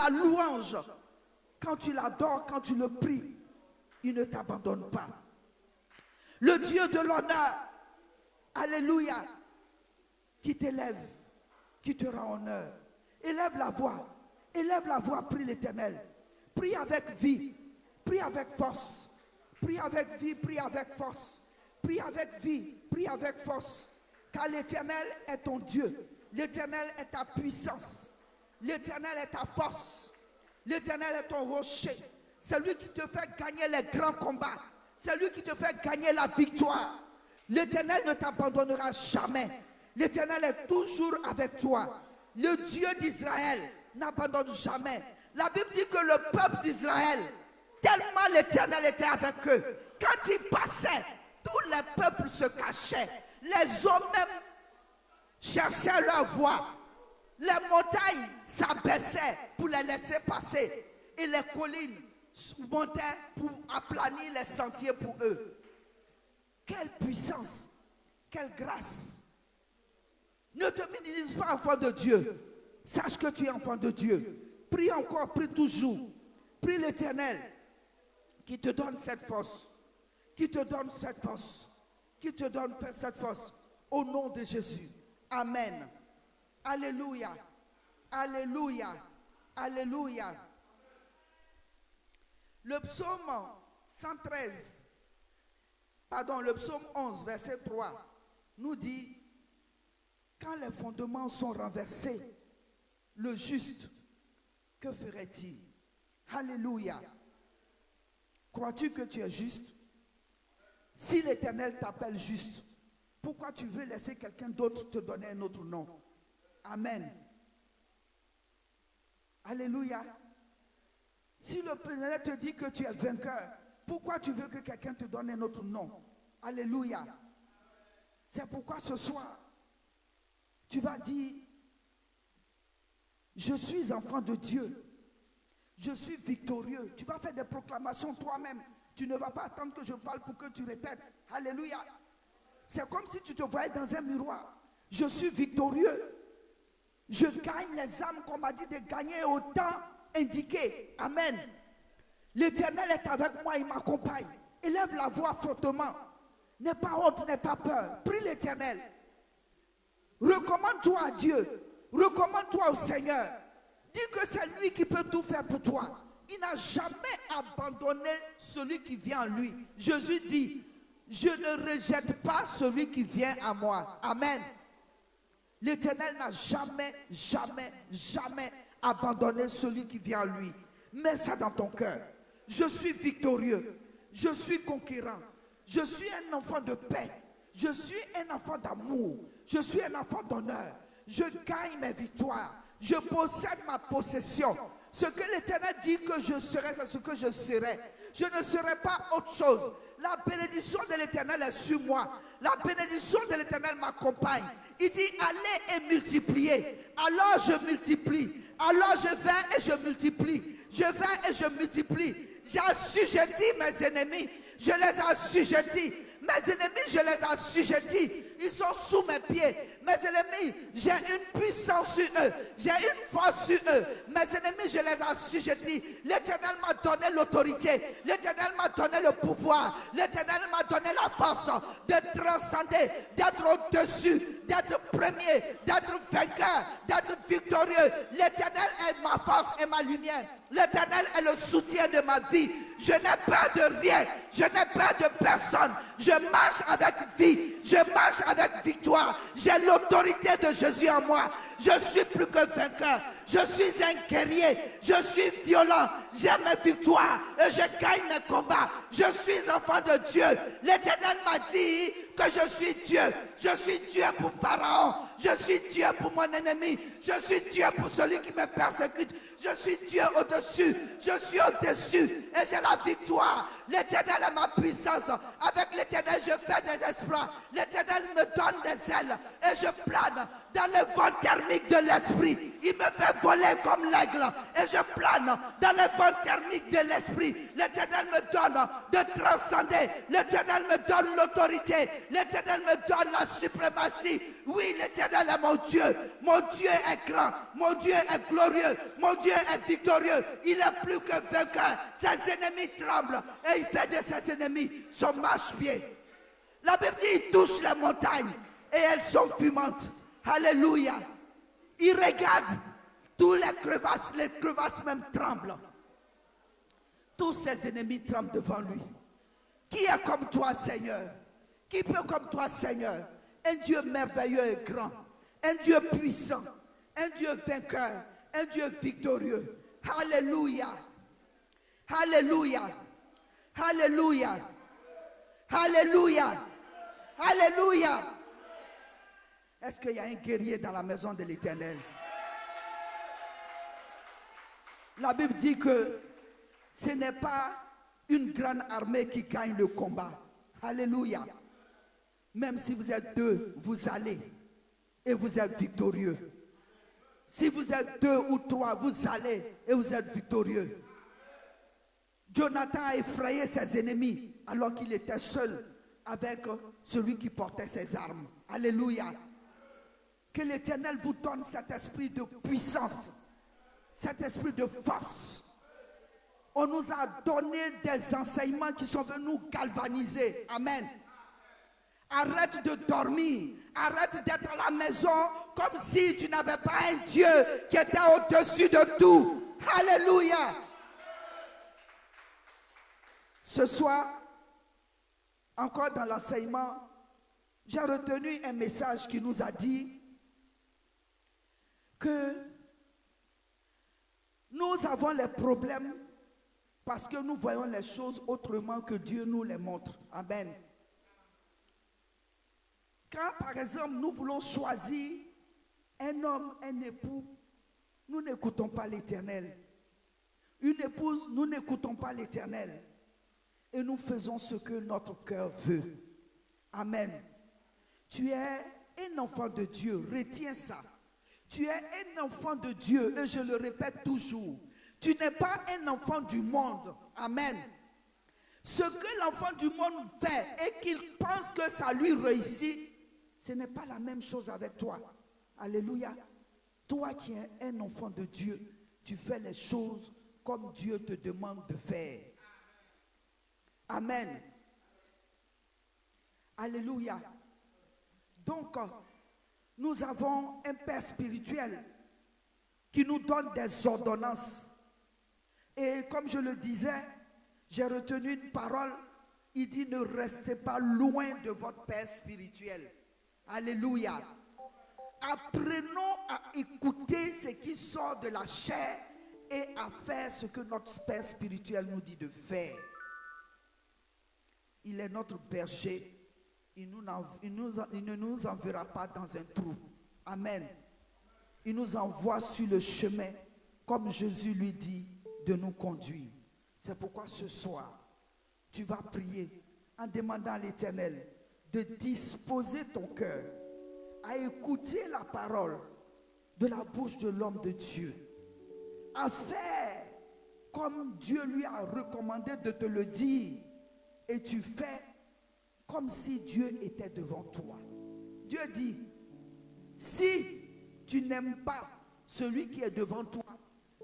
la louange, quand tu l'adores, quand tu le pries, il ne t'abandonne pas. Le Dieu de l'honneur, alléluia, qui t'élève, qui te rend honneur. Élève la voix, prie l'Éternel. Prie avec vie, prie avec force. Prie avec vie, prie avec force. Prie avec vie, prie avec force. Car l'Éternel est ton Dieu. L'Éternel est ta puissance. L'Éternel est ta force. L'Éternel est ton rocher. C'est lui qui te fait gagner les grands combats. C'est lui qui te fait gagner la victoire. L'Éternel ne t'abandonnera jamais. L'Éternel est toujours avec toi. Le Dieu d'Israël n'abandonne jamais. La Bible dit que le peuple d'Israël, tellement l'Éternel était avec eux, quand il passait, tous les peuples se cachaient. Les hommes même cherchaient leur voie. Les montagnes s'abaissaient pour les laisser passer. Et les collines montaient pour aplanir les sentiers pour eux. Quelle puissance, quelle grâce. Ne te minimise pas, enfant de Dieu. Sache que tu es enfant de Dieu. Prie encore, prie toujours. Prie l'Éternel qui te donne cette force. Qui te donne cette force. Qui te donne cette force. Au nom de Jésus. Amen. Alléluia. Alléluia. Alléluia. Le psaume 113, le psaume 11, verset 3, nous dit, quand les fondements sont renversés, le juste, que ferait-il? Alléluia. Crois-tu que tu es juste? Si l'Éternel t'appelle juste, pourquoi tu veux laisser quelqu'un d'autre te donner un autre nom? Amen. Alléluia. Si le Père te dit que tu es vainqueur, pourquoi tu veux que quelqu'un te donne un autre nom? Alléluia. C'est pourquoi ce soir, tu vas dire, je suis enfant de Dieu. Je suis victorieux. Tu vas faire des proclamations toi-même. Tu ne vas pas attendre que je parle pour que tu répètes. Alléluia. C'est comme si tu te voyais dans un miroir. Je suis victorieux. Je gagne les âmes qu'on m'a dit de gagner au temps indiqué. Amen. L'Éternel est avec moi, il m'accompagne. Élève la voix fortement. N'aie pas honte, n'aie pas peur. Prie l'Éternel. Recommande-toi à Dieu. Recommande-toi au Seigneur. Dis que c'est lui qui peut tout faire pour toi. Il n'a jamais abandonné celui qui vient à lui. Jésus dit, je ne rejette pas celui qui vient à moi. Amen. L'Éternel n'a jamais, jamais, jamais abandonné celui qui vient à lui. Mets ça dans ton cœur. Je suis victorieux. Je suis conquérant. Je suis un enfant de paix. Je suis un enfant d'amour. Je suis un enfant d'honneur. Je gagne mes victoires. Je possède ma possession. Ce que l'Éternel dit que je serai, c'est ce que je serai. Je ne serai pas autre chose. La bénédiction de l'Éternel est sur moi. La bénédiction de l'Éternel m'accompagne. Il dit, allez et multipliez. Alors je multiplie. Alors je vais et je multiplie. Je vais et je multiplie. J'assujettis mes ennemis. Je les assujettis. Mes ennemis, je les assujettis. Ils sont sous mes pieds. Mes ennemis, j'ai une puissance sur eux. J'ai une force sur eux. Mes ennemis, je les assujettis. L'Éternel m'a donné l'autorité. L'Éternel m'a donné le pouvoir. L'Éternel m'a donné la force de transcender, d'être au-dessus, d'être premier, d'être vainqueur, d'être victorieux. L'Éternel est ma force et ma lumière. L'Éternel est le soutien de ma vie. Je n'ai peur de rien. Je n'ai peur de personne. Je marche avec vie. Je marche avec victoire. J'ai l'autorité de Jésus en moi. Je suis plus que vainqueur. Je suis un guerrier. Je suis violent. J'ai mes victoires et je gagne mes combats. Je suis enfant de Dieu. L'Éternel m'a dit que je suis Dieu. Je suis Dieu pour Pharaon. Je suis Dieu pour mon ennemi. Je suis Dieu pour celui qui me persécute. Je suis Dieu au-dessus. Je suis au-dessus. Et j'ai la victoire. L'Éternel est ma puissance. Avec l'Éternel, je fais des exploits. L'Éternel me donne des ailes. Et je plane dans le vent terminé. thermique de l'esprit. Il me fait voler comme l'aigle et je plane dans les vents thermiques de l'esprit. L'Éternel me donne de transcender. L'Éternel me donne l'autorité. L'Éternel me donne la suprématie. Oui, l'Éternel est mon Dieu. Mon Dieu est grand. Mon Dieu est glorieux. Mon Dieu est victorieux. Il est plus que vainqueur. Ses ennemis tremblent et il fait de ses ennemis son marchepied. La Bible dit, il touche les montagnes et elles sont fumantes. Alléluia. Il regarde tous les crevasses même tremblent. Tous ses ennemis tremblent devant lui. Qui est comme toi, Seigneur? Qui peut comme toi, Seigneur? Un Dieu merveilleux et grand. Un Dieu puissant. Un Dieu vainqueur. Un Dieu victorieux. Alléluia. Alléluia. Alléluia. Alléluia. Alléluia. Est-ce qu'il y a un guerrier dans la maison de l'Éternel? La Bible dit que ce n'est pas une grande armée qui gagne le combat. Alléluia. Même si vous êtes deux, vous allez et vous êtes victorieux. Si vous êtes deux ou trois, vous allez et vous êtes victorieux. Jonathan a effrayé ses ennemis alors qu'il était seul avec celui qui portait ses armes. Alléluia. Que l'Éternel vous donne cet esprit de puissance, cet esprit de force. On nous a donné des enseignements qui sont venus nous galvaniser. Amen. Arrête de dormir. Arrête d'être à la maison comme si tu n'avais pas un Dieu qui était au-dessus de tout. Alléluia. Ce soir, encore dans l'enseignement, j'ai retenu un message qui nous a dit que nous avons les problèmes parce que nous voyons les choses autrement que Dieu nous les montre. Amen. Quand, par exemple, nous voulons choisir un homme, un époux, nous n'écoutons pas l'Éternel. Une épouse, nous n'écoutons pas l'Éternel. Et nous faisons ce que notre cœur veut. Amen. Tu es un enfant de Dieu, retiens ça. Tu es un enfant de Dieu, et je le répète toujours. Tu n'es pas un enfant du monde. Amen. Ce que l'enfant du monde fait et qu'il pense que ça lui réussit, ce n'est pas la même chose avec toi. Alléluia. Toi qui es un enfant de Dieu, tu fais les choses comme Dieu te demande de faire. Amen. Alléluia. Donc, nous avons un Père spirituel qui nous donne des ordonnances. Et comme je le disais, j'ai retenu une parole. Il dit, ne restez pas loin de votre Père spirituel. Alléluia. Apprenons à écouter ce qui sort de la chair et à faire ce que notre Père spirituel nous dit de faire. Il est notre berger. Il ne nous enverra pas dans un trou. Amen. Il nous envoie sur le chemin, comme Jésus lui dit, de nous conduire. C'est pourquoi ce soir, tu vas prier en demandant à l'Éternel de disposer ton cœur à écouter la parole de la bouche de l'homme de Dieu, à faire comme Dieu lui a recommandé de te le dire, et tu fais comme si Dieu était devant toi. Dieu dit, si tu n'aimes pas celui qui est devant toi,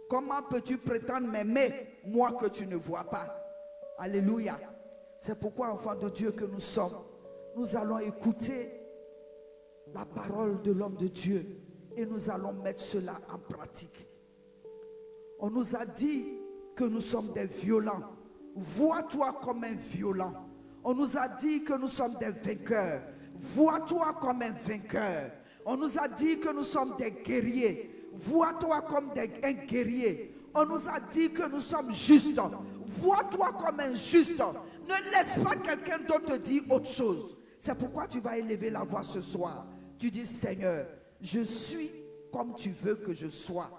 comment peux-tu prétendre m'aimer, moi que tu ne vois pas? Alléluia. C'est pourquoi, enfants de Dieu que nous sommes, nous allons écouter la parole de l'homme de Dieu et nous allons mettre cela en pratique. On nous a dit que nous sommes des violents. Vois-toi comme un violent. On nous a dit que nous sommes des vainqueurs. Vois-toi comme un vainqueur. On nous a dit que nous sommes des guerriers. Vois-toi comme un guerrier. On nous a dit que nous sommes justes. Vois-toi comme un juste. Ne laisse pas quelqu'un d'autre te dire autre chose. C'est pourquoi tu vas élever la voix ce soir. Tu dis, Seigneur, je suis comme tu veux que je sois.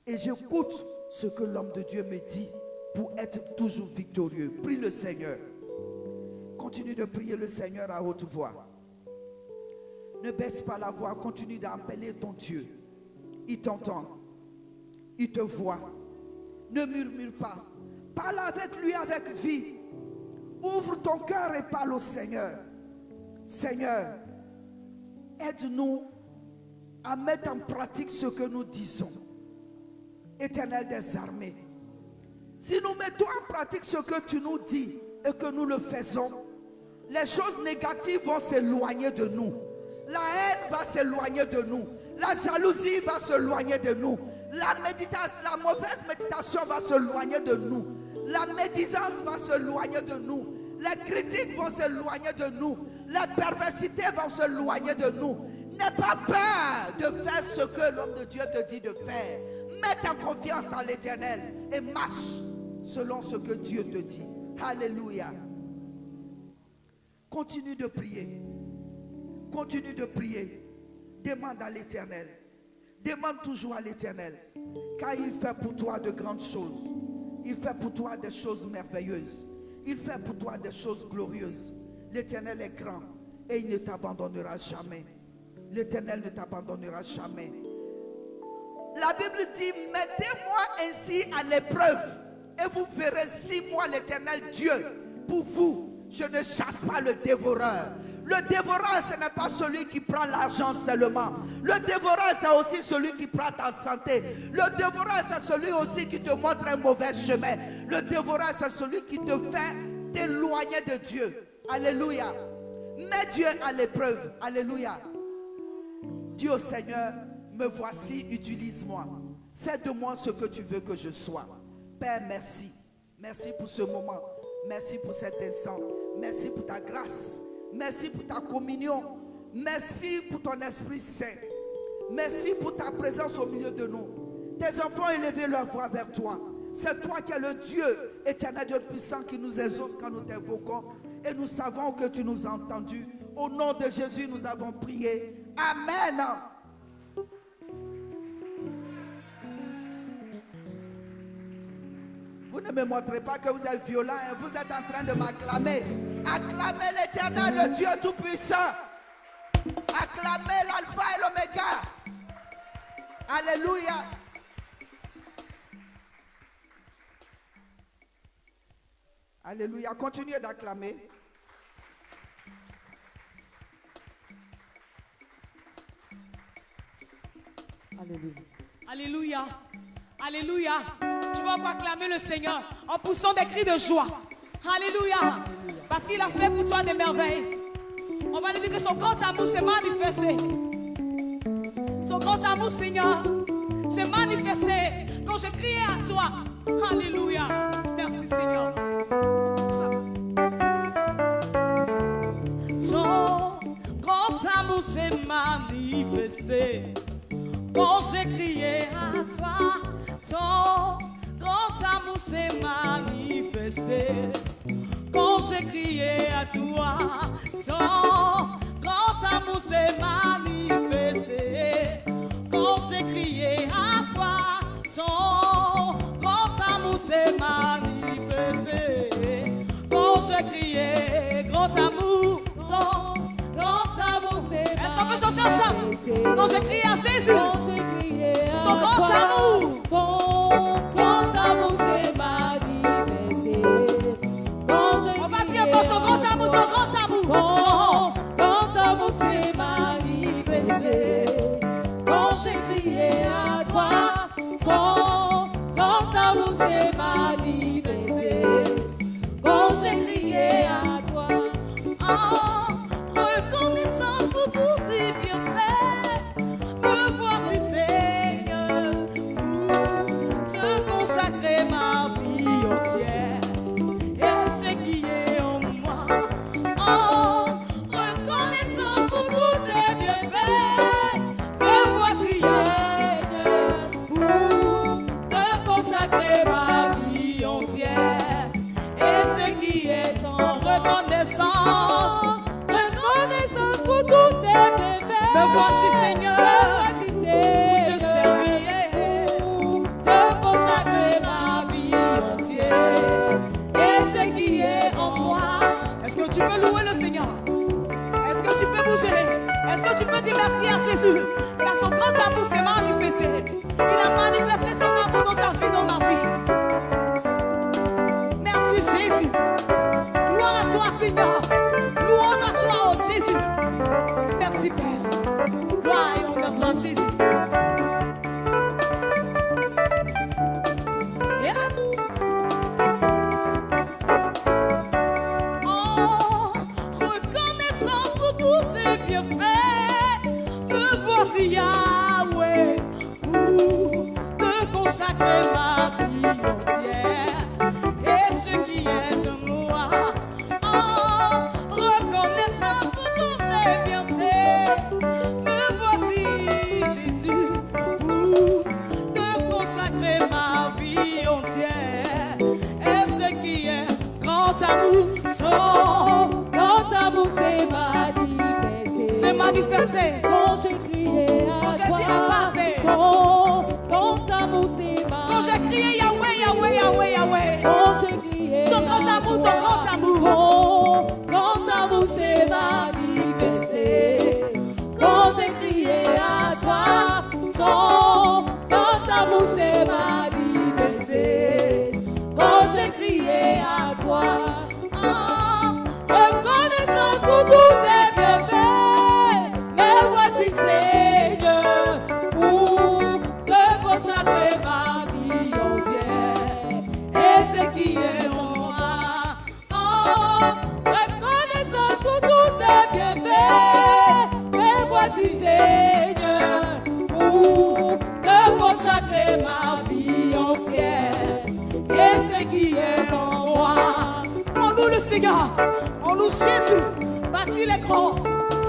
Et j'écoute ce que l'homme de Dieu me dit pour être toujours victorieux. Prie le Seigneur. Continue de prier le Seigneur à haute voix. Ne baisse pas la voix, continue d'appeler ton Dieu. Il t'entend. Il te voit. Ne murmure pas. Parle avec lui avec vie. Ouvre ton cœur et parle au Seigneur. Seigneur, aide-nous à mettre en pratique ce que nous disons. Éternel des armées, si nous mettons en pratique ce que tu nous dis et que nous le faisons, les choses négatives vont s'éloigner de nous. La haine va s'éloigner de nous. La jalousie va s'éloigner de nous. La mauvaise méditation va s'éloigner de nous. La médisance va s'éloigner de nous. Les critiques vont s'éloigner de nous. Les perversités vont s'éloigner de nous. N'aie pas peur de faire ce que l'homme de Dieu te dit de faire. Mets ta confiance en l'Éternel et marche selon ce que Dieu te dit. Alléluia. Continue de prier. Continue de prier. Demande à l'Éternel. Demande toujours à l'Éternel. Car il fait pour toi de grandes choses. Il fait pour toi des choses merveilleuses. Il fait pour toi des choses glorieuses. L'Éternel est grand et il ne t'abandonnera jamais. L'Éternel ne t'abandonnera jamais. La Bible dit, mettez-moi ainsi à l'épreuve et vous verrez si moi l'Éternel Dieu, pour vous, je ne chasse pas le dévoreur. Le dévoreur, ce n'est pas celui qui prend l'argent seulement. Le dévoreur, c'est aussi celui qui prend ta santé. Le dévoreur, c'est celui aussi qui te montre un mauvais chemin. Le dévoreur, c'est celui qui te fait t'éloigner de Dieu. Alléluia. Mets Dieu à l'épreuve. Alléluia. Dis au Seigneur, me voici, utilise-moi. Fais de moi ce que tu veux que je sois. Père, merci. Merci pour ce moment. Merci pour cet instant. Merci pour ta grâce. Merci pour ta communion. Merci pour ton Esprit Saint. Merci pour ta présence au milieu de nous. Tes enfants ont élevé leur voix vers toi. C'est toi qui es le Dieu éternel, Dieu puissant, qui nous exauce quand nous t'invoquons. Et nous savons que tu nous as entendus. Au nom de Jésus, nous avons prié. Amen. Vous ne me montrez pas que vous êtes violent. Hein? Vous êtes en train de m'acclamer. Acclamez l'Éternel, le Dieu Tout-Puissant. Acclamez l'Alpha et l'Oméga. Alléluia. Alléluia. Continuez d'acclamer. Alléluia. Alléluia. Alléluia. Tu vas encore acclamer le Seigneur en poussant des cris de joie. Alléluia. Parce qu'il a fait pour toi des merveilles. On va lui dire que son grand amour s'est manifesté. Son grand amour, Seigneur, s'est manifesté quand j'ai crié à toi. Alléluia. Merci, Seigneur. Ton grand amour s'est manifesté quand j'ai crié à toi. Ton grand amour s'est manifesté quand j'ai crié à toi. Ton grand amour s'est manifesté quand j'ai crié à toi. Ton grand amour s'est manifesté quand j'ai crié. Grand amour, ton grand amour s'est manifesté. Est-ce qu'on peut chanter ensemble? Quand j'ai crié à Jésus, ton grand amour, ton grand amour s'est manifesté. On va dire ton grand amour, ton grand amour. Ton grand amour s'est manifesté quand j'ai crié à toi. Ton grand amour s'est manifesté quand j'ai crié à toi. En reconnaissance pour tout tes bienfaits, me voici Seigneur, pour te consacrer ma vie entière et ce qui est en moi. En reconnaissance pour tous tes bienfaits, me voici Seigneur, pour te consacrer ma vie entière et ce qui est en reconnaissance. Reconnaissance pour tous tes bienfaits. Me voici Seigneur, où je servirai pour te consacrer ma vie entière et ce qui est en moi. Est-ce que tu peux louer le Seigneur? Est-ce que tu peux bouger? Est-ce que tu peux dire merci à Jésus? Car son grand amour s'est manifesté. Merci Père. Gloire et honneur soit à Jésus. Yeah. Oh, reconnaissance pour tous tes bienfaits. Me voici Yahweh pour te consacrer ma vie entière et ce qui est de moi. Oh, reconnaissance pour tous tes bienfaits. Me voici Jésus pour te consacrer ma vie entière et ce qui est grand amour. Quand amour s'est manifesté, C'est manifesté. quand j'ai crié Quand à j'ai dit toi, à Papa. quand amour s'est Quand j'ai manifesté, crié Yahweh, Yahweh, Yahweh, Yahweh. quand j'ai crié Ton grand à amour, toi, ton grand amour. quand amour s'est manifesté, quand j'ai crié à toi, quand amour s'est manifesté, quand j'ai crié à toi. Reconnaissance pour tous tes bienfaits, me voici Seigneur, pour te consacrer ma vie entière, et ce qui est en moi. Oh, reconnaissance pour tous tes bienfaits, me voici Seigneur, pour te consacrer ma vie entière, et ce qui est en moi. On loue le Seigneur, on loue Jésus, parce qu'il est grand,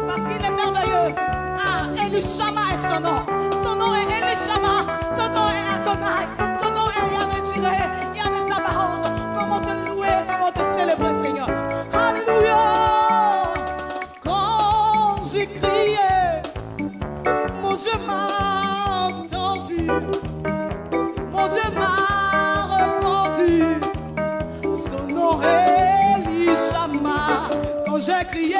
parce qu'il est merveilleux. Ah, Elishama est son nom. Ton nom est Elishama, ton nom est Adonai, ton nom est Yahweh Jireh, Yahweh Sabaoth. Comment te louer, comment te célébrer, Seigneur. Alléluia. Quand j'ai crié, mon Dieu m'a entendu, mon Dieu m'a répondu. Son nom est Elishama. Quand j'ai crié,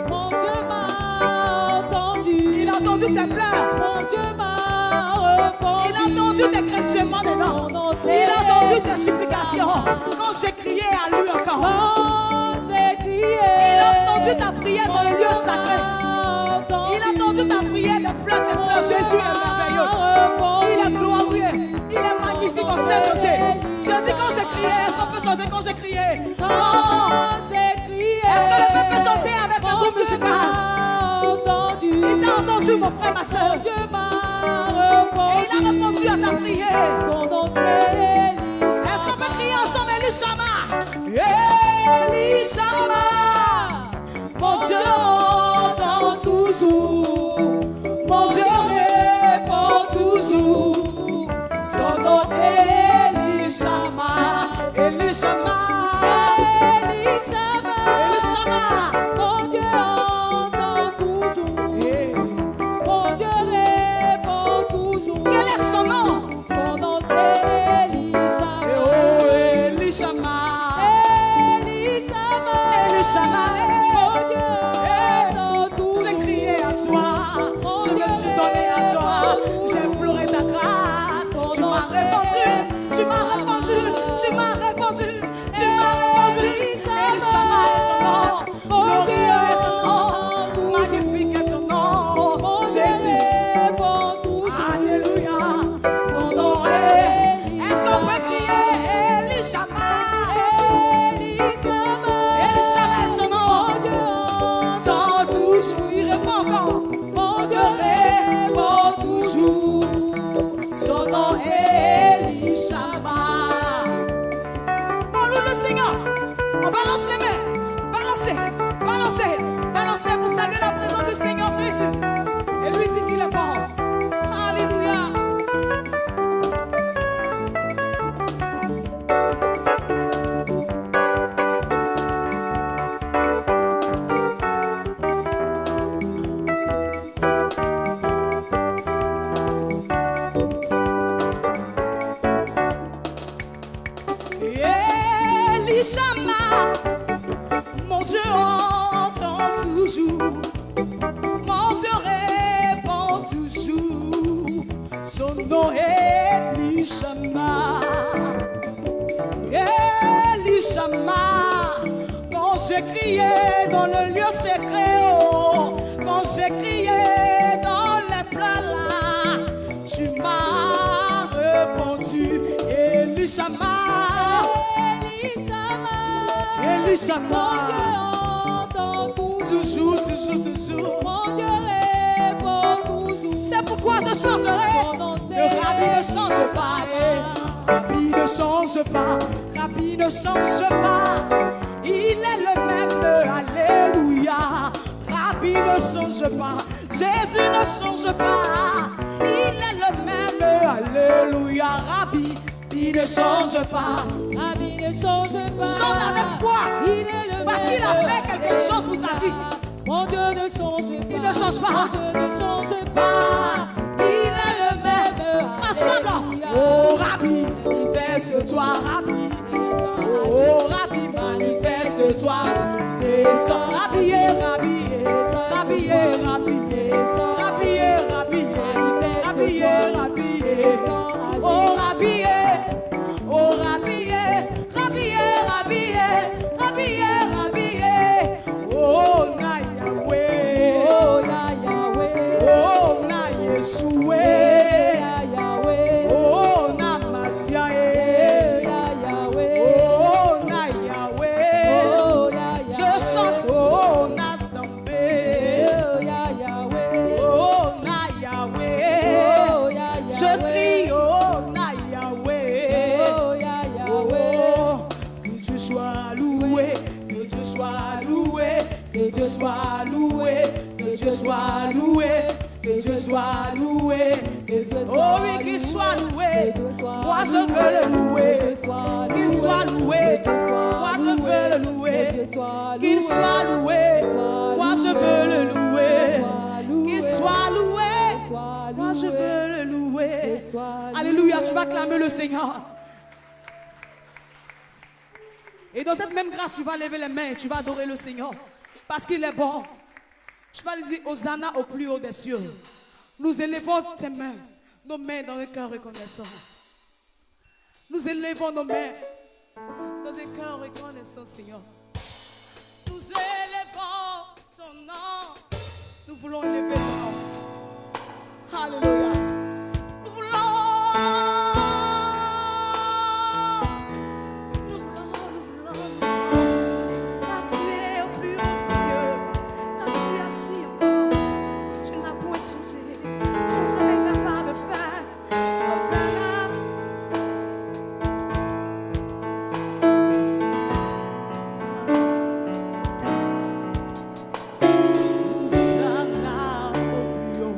Mon Dieu m'a entendu. il a entendu tes pleurs. Mon Dieu m'a répondu. Il a entendu tes craissements dedans. Il a entendu tes supplications. Quand j'ai crié à lui encore, Quand j'ai crié, il a entendu ta prière dans le lieu sacré. Il a entendu ta prière de pleurs, tes pleurs. Jésus est merveilleux. Il est glorieux. Il est magnifique en sainteté. Je dis quand j'ai crié, est-ce qu'on peut chanter quand j'ai crié? Quand j'ai crié, Est-ce que le peuple peut chanter avec le groupe musical? entendu. Il t'a entendu, mon frère, ma soeur. Mon Dieu m'a répondu. Et il a répondu à ta prière. Son nom c'est Elishama. Est-ce qu'on peut crier ensemble Elishama? Elishama. Mon Dieu entend toujours. Mon Dieu répond toujours. Son nom c'est Elishama. Elishama. Elishama. Elishama. Mon Dieu entend toujours. Mon Dieu répond toujours. Quel est son nom? Son nom c'est Elishama. Oh, Elishama. Elishama. Elishama. Mon Dieu entend toujours. J'ai crié à toi, je me suis donné à toi, j'ai imploré ta grâce, tu m'as répondu, tu m'as répondu, tu m'as répondu, tu m'as répondu. Elishama est son nom, glorieux est son nom, magnifique est ton nom, Jésus. Alléluia, ton nom est. Est-ce qu'on peut crier Elishama? Elishama est son nom, sans toujours, il répond encore. Mon Dieu répond toujours, son nom est Elishama. On loue le Seigneur, on balance les mains, balancez, balancez, balancez pour saluer la présence du Seigneur Jésus. Et lui dit qu'il est bon. Alléluia. Elishama, mon Dieu entend toujours, mon Dieu répond toujours, son nom est Elishama. Elishama, quand j'ai crié dans le lieu secret, oh, quand j'ai crié dans les plats là, tu m'as répondu. Elishama, Elishama, mon Dieu entend toujours, toujours. mon Dieu répond toujours. C'est pourquoi je chanterai. Le Rabbi ne change pas, Rabbi ne change pas, Rabbi ne change pas. Il est le même, alléluia. Rabbi ne change pas, Jésus ne change pas. Il est le même, alléluia. Rabbi, il ne change pas. Rabbi ne change pas. Chante avec foi, Il est le parce même. qu'il a fait quelque chose pour ta vie. Mon Dieu ne change pas. Il ne change pas. Mon Dieu ne change pas. Il est le même. Ensemble, oh Rabbi, manifeste-toi, Rabbi. Oh Rabbi, manifeste-toi. Descends, Rabbi, Rabbi, Rabbi, Rabbi, Rabbi, Rabbi, Rabbi, Rabbi, oh Rabbi, oh Rabbi, Rabbi, Rabbi, Rabbi, Rabbi, oh na Yahweh, Oh ya Yahweh. oh na Yeshua. Ya Yahweh. Oh, na Masiae. Ya Yahweh. Oh, na Yahweh. Oh ya Je Yahweh. chante, oh, na Zambé. Oh ya Yahweh. Oh, na Yahweh. Oh ya Yahweh. Je crie, oh, na Yahweh. Oh ya Yahweh. Oh, que Dieu soit loué, que Dieu soit loué, que Dieu soit loué, que Dieu soit loué, que Dieu soit loué. Oh oui, qu'il soit loué. Moi je veux le louer. Qu'il soit loué. Moi je veux le louer. Qu'il soit loué. Moi je veux le louer. Qu'il soit loué. Moi je veux le louer. Alléluia, tu vas clamer le Seigneur. Et dans cette même grâce, tu vas lever les mains et tu vas adorer le Seigneur. Parce qu'il est bon. Tu vas lui dire Hosanna au plus haut des cieux. Nous élevons tes mains, nos mains dans le cœur reconnaissant. Nous élevons nos mains dans un cœur reconnaissant, Seigneur. Nous élevons ton nom. Nous voulons élever ton nom. Alléluia. Nous voulons. Car tu es au plus haut des cieux. Car tu es assis encore. Tu n'as point changé. Ton règne n'a pas de fin. Hosanna. Hosanna au plus haut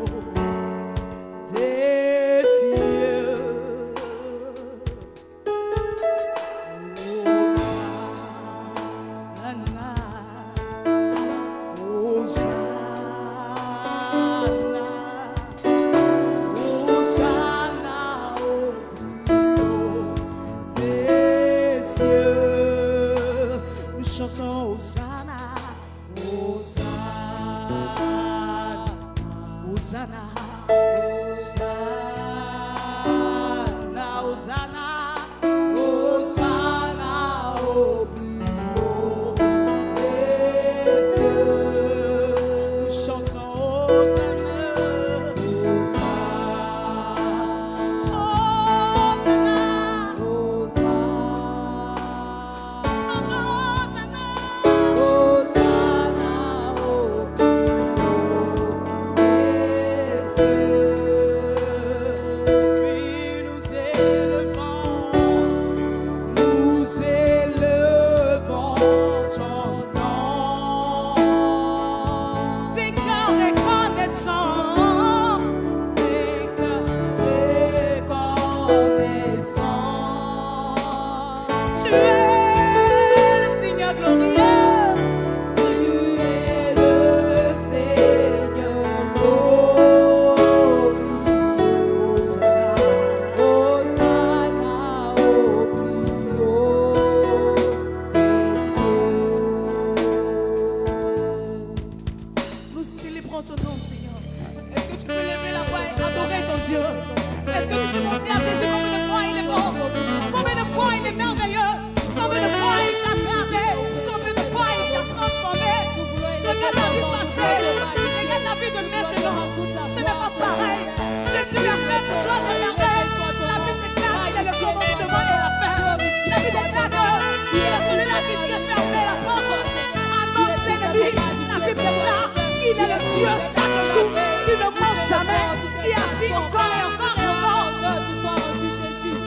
Dieu chaque jour, il ne ment jamais. Il agit encore et encore et encore. Que tu sois rendu, Jésus.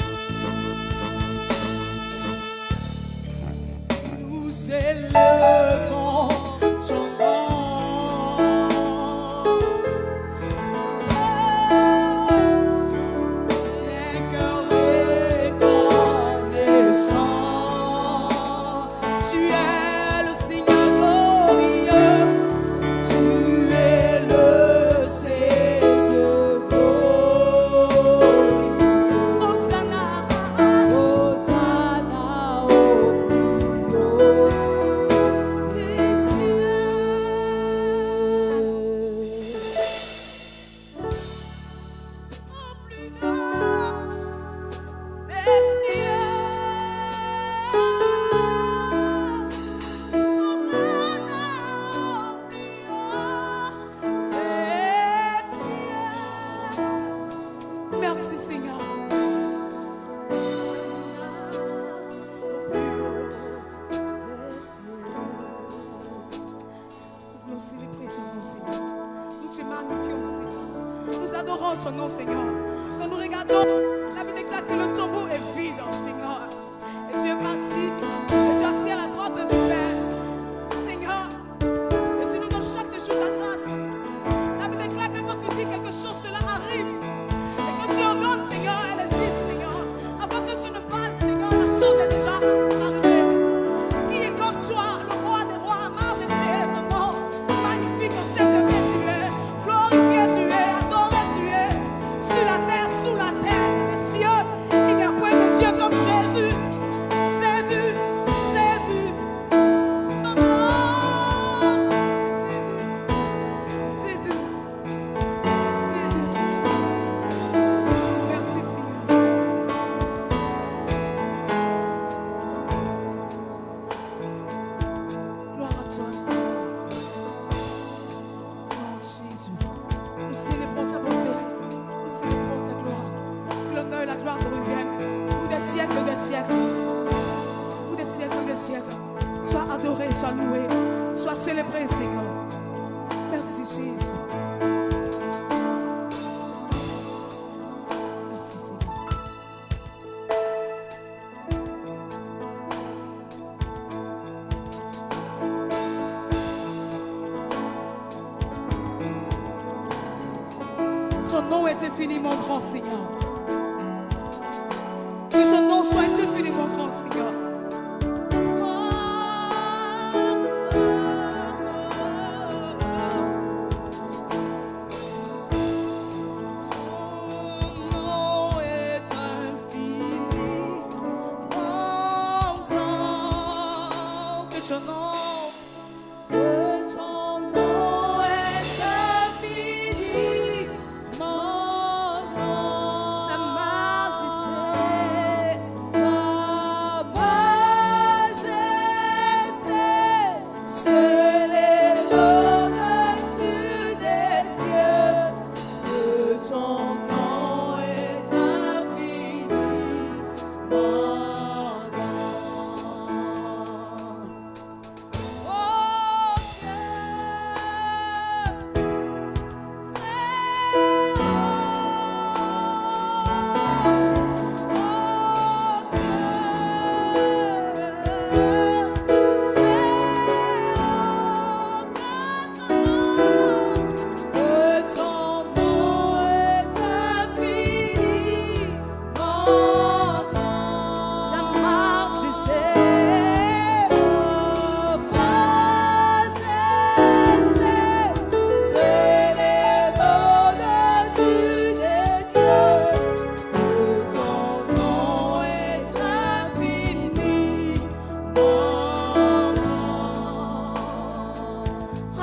Nous élevons ton nom. Seigneur reconnaissant, tu es le Seigneur glorieux, tu es le Seigneur glorieux. Hosanna, Hosanna au plus haut des cieux. Merci Seigneur. Nous célébrons ton nom, Seigneur. Nous te magnifions, Seigneur. Nous adorons ton nom, Seigneur. Quand nous regardons, la Bible déclare que le tombeau est vide, Seigneur. Et tu es parti, et tu es assis à la droite du Père. Seigneur, et tu nous donnes chaque jour ta grâce. La Bible déclare que quand tu dis quelque chose, cela arrive. Et quand tu ordonnes, Seigneur, elle existe, Seigneur. Avant que tu ne parles, Seigneur, la chose est déjà arrivée. Qui est comme toi, le roi des rois, majesté est ton nom. Magnifique au ciel de Dieu tu es. Glorifié tu es, adoré tu es. Sur la terre, sous la terre, dans les cieux. Il n'y a point de Dieu comme Jésus. Jésus, Jésus. Ton nom. Jésus. Jésus. Jésus. Merci Seigneur. Gloire à toi, Seigneur. Oh Jésus, nous célébrons ta bonté, nous célébrons ta gloire. Que l'honneur et la gloire te reviennent pour des siècles des siècles. Pour des siècles des siècles. Sois adoré, sois loué, sois célébré, Seigneur. Merci Jésus. Merci Seigneur. Ton nom est infiniment grand, Seigneur. Que ton nom soit infiniment grand, Seigneur. Ton nom est infiniment grand. Que ton nom est infiniment grand. Sa majesté, s'élève au-dessus des cieux. Que ton nom est infiniment grand. Oh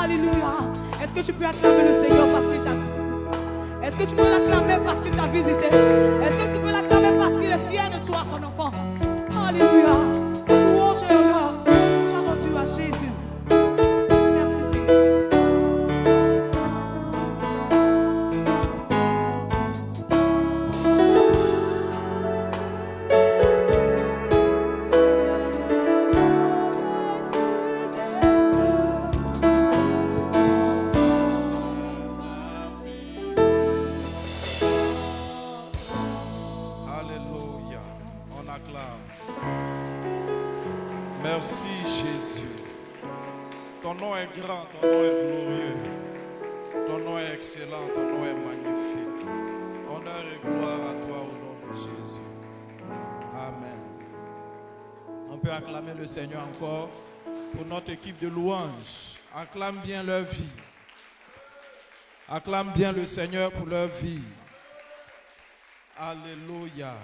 Alléluia. Est-ce que tu peux acclamer le Seigneur parce qu'il t'a visité? Est-ce que tu peux l'acclamer parce qu'il t'a visité? Est-ce que tu peux l'acclamer parce qu'il est fier de toi, son enfant? Alléluia. Louange et honneur soit rendu à Jésus. Merci Seigneur. l'acclame. Merci Jésus. Ton nom est grand, ton nom est glorieux. Ton nom est excellent, ton nom est magnifique. Honneur et gloire à toi au nom de Jésus. Amen. On peut acclamer le Seigneur encore pour notre équipe de louanges. Acclame bien leur vie. Acclame bien le Seigneur pour leur vie. Alléluia.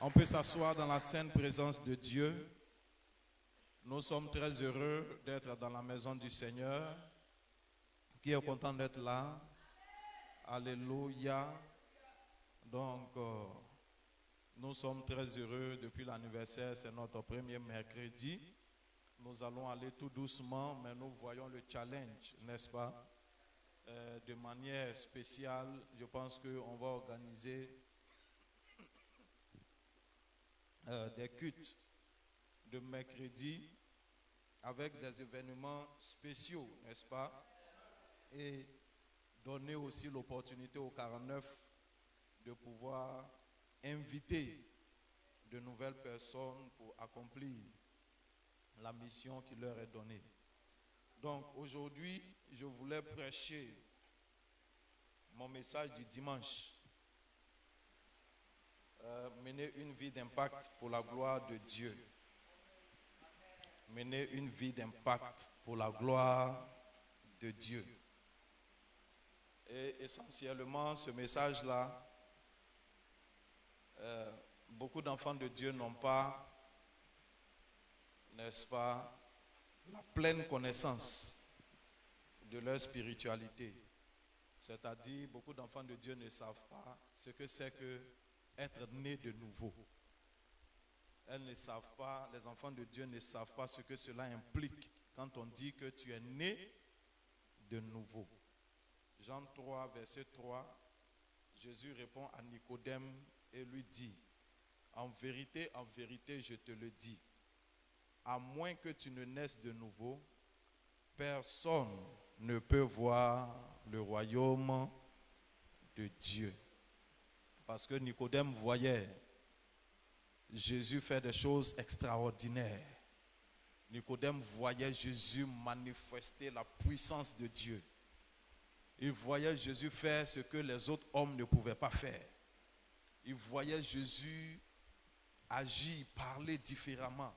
On peut s'asseoir dans la sainte présence de Dieu. Nous sommes très heureux d'être dans la maison du Seigneur. Qui est content d'être là? Alléluia. Donc, nous sommes très heureux depuis l'anniversaire. C'est notre premier mercredi. Nous allons aller tout doucement, mais nous voyons le challenge, n'est-ce pas? De manière spéciale, je pense qu'on va organiser des cultes de mercredi avec des événements spéciaux, n'est-ce pas? Et donner aussi l'opportunité aux 49 de pouvoir inviter de nouvelles personnes pour accomplir la mission qui leur est donnée. Donc aujourd'hui, je voulais prêcher mon message du dimanche. Mener une vie d'impact pour la gloire de Dieu. Mener une vie d'impact pour la gloire de Dieu. Et essentiellement, ce message-là, beaucoup d'enfants de Dieu n'ont pas, n'est-ce pas, la pleine connaissance de leur spiritualité. C'est-à-dire, beaucoup d'enfants de Dieu ne savent pas ce que c'est que être né de nouveau. Elles ne savent pas, les enfants de Dieu ne savent pas ce que cela implique quand on dit que tu es né de nouveau. Jean 3, verset 3, Jésus répond à Nicodème et lui dit, en vérité, je te le dis, à moins que tu ne naisses de nouveau, personne ne peut voir le royaume de Dieu. Parce que Nicodème voyait Jésus faire des choses extraordinaires. Nicodème voyait Jésus manifester la puissance de Dieu. Il voyait Jésus faire ce que les autres hommes ne pouvaient pas faire. Il voyait Jésus agir, parler différemment.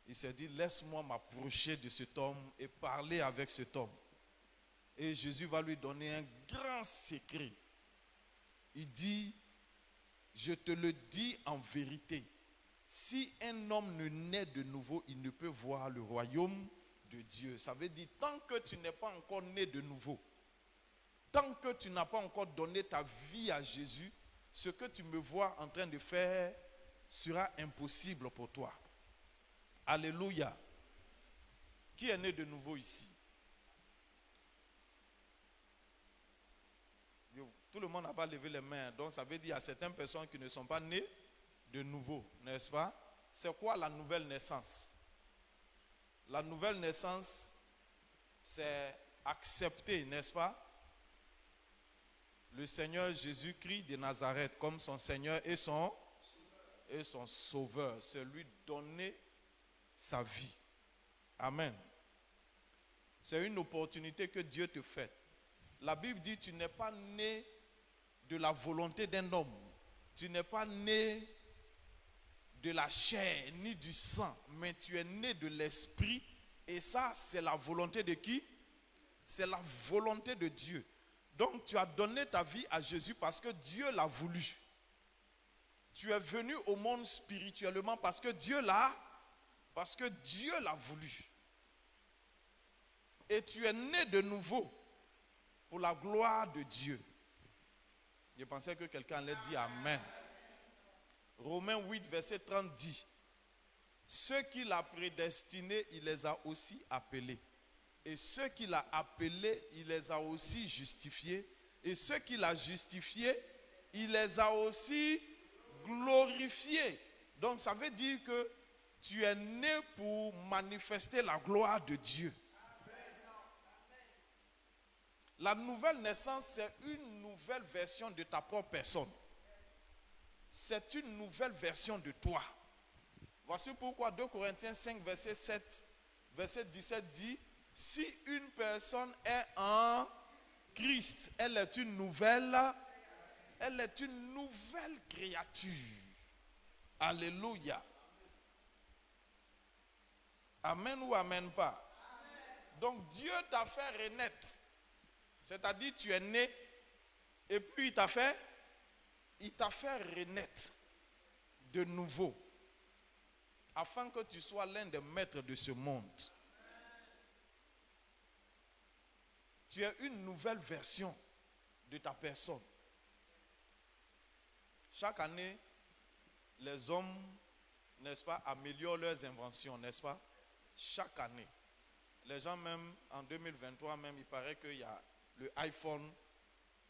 Il s'est dit, laisse-moi m'approcher de cet homme et parler avec cet homme. Et Jésus va lui donner un grand secret. Il dit, je te le dis en vérité, si un homme ne naît de nouveau, il ne peut voir le royaume de Dieu. Ça veut dire, tant que tu n'es pas encore né de nouveau, tant que tu n'as pas encore donné ta vie à Jésus, ce que tu me vois en train de faire sera impossible pour toi. Alléluia. Qui est né de nouveau ici? Tout le monde n'a pas levé les mains. Donc ça veut dire qu'il y a certaines personnes qui ne sont pas nées de nouveau, n'est-ce pas? C'est quoi la nouvelle naissance? La nouvelle naissance, c'est accepter, n'est-ce pas? Le Seigneur Jésus-Christ de Nazareth comme son Seigneur et son Sauveur. C'est lui donner sa vie. Amen. C'est une opportunité que Dieu te fait. La Bible dit, tu n'es pas né de la volonté d'un homme. Tu n'es pas né de la chair ni du sang, mais tu es né de l'esprit. Et ça, c'est la volonté de qui? C'est la volonté de Dieu. Donc, tu as donné ta vie à Jésus parce que Dieu l'a voulu. Tu es venu au monde spirituellement parce que Dieu l'a voulu. Et tu es né de nouveau pour la gloire de Dieu. Je pensais que quelqu'un allait dire Amen. Romains 8, verset 30 dit, ceux qu'il a prédestinés, il les a aussi appelés. Et ceux qu'il a appelés, il les a aussi justifiés. Et ceux qu'il a justifiés, il les a aussi glorifiés. Donc ça veut dire que tu es né pour manifester la gloire de Dieu. La nouvelle naissance, c'est une nouvelle version de ta propre personne. c'est une nouvelle version de toi. Voici pourquoi 2 Corinthiens 5, verset 7, verset 17 dit, si une personne est en Christ, elle est une nouvelle créature. Alléluia. Amen ou amen pas? Amen. Donc Dieu t'a fait renaître. C'est-à-dire tu es né et puis il t'a fait renaître de nouveau. Afin que tu sois l'un des maîtres de ce monde. Tu es une nouvelle version de ta personne. Chaque année, les hommes, n'est-ce pas, améliorent leurs inventions, n'est-ce pas? Chaque année. Les gens même, en 2023 même, il paraît qu'il y a le iPhone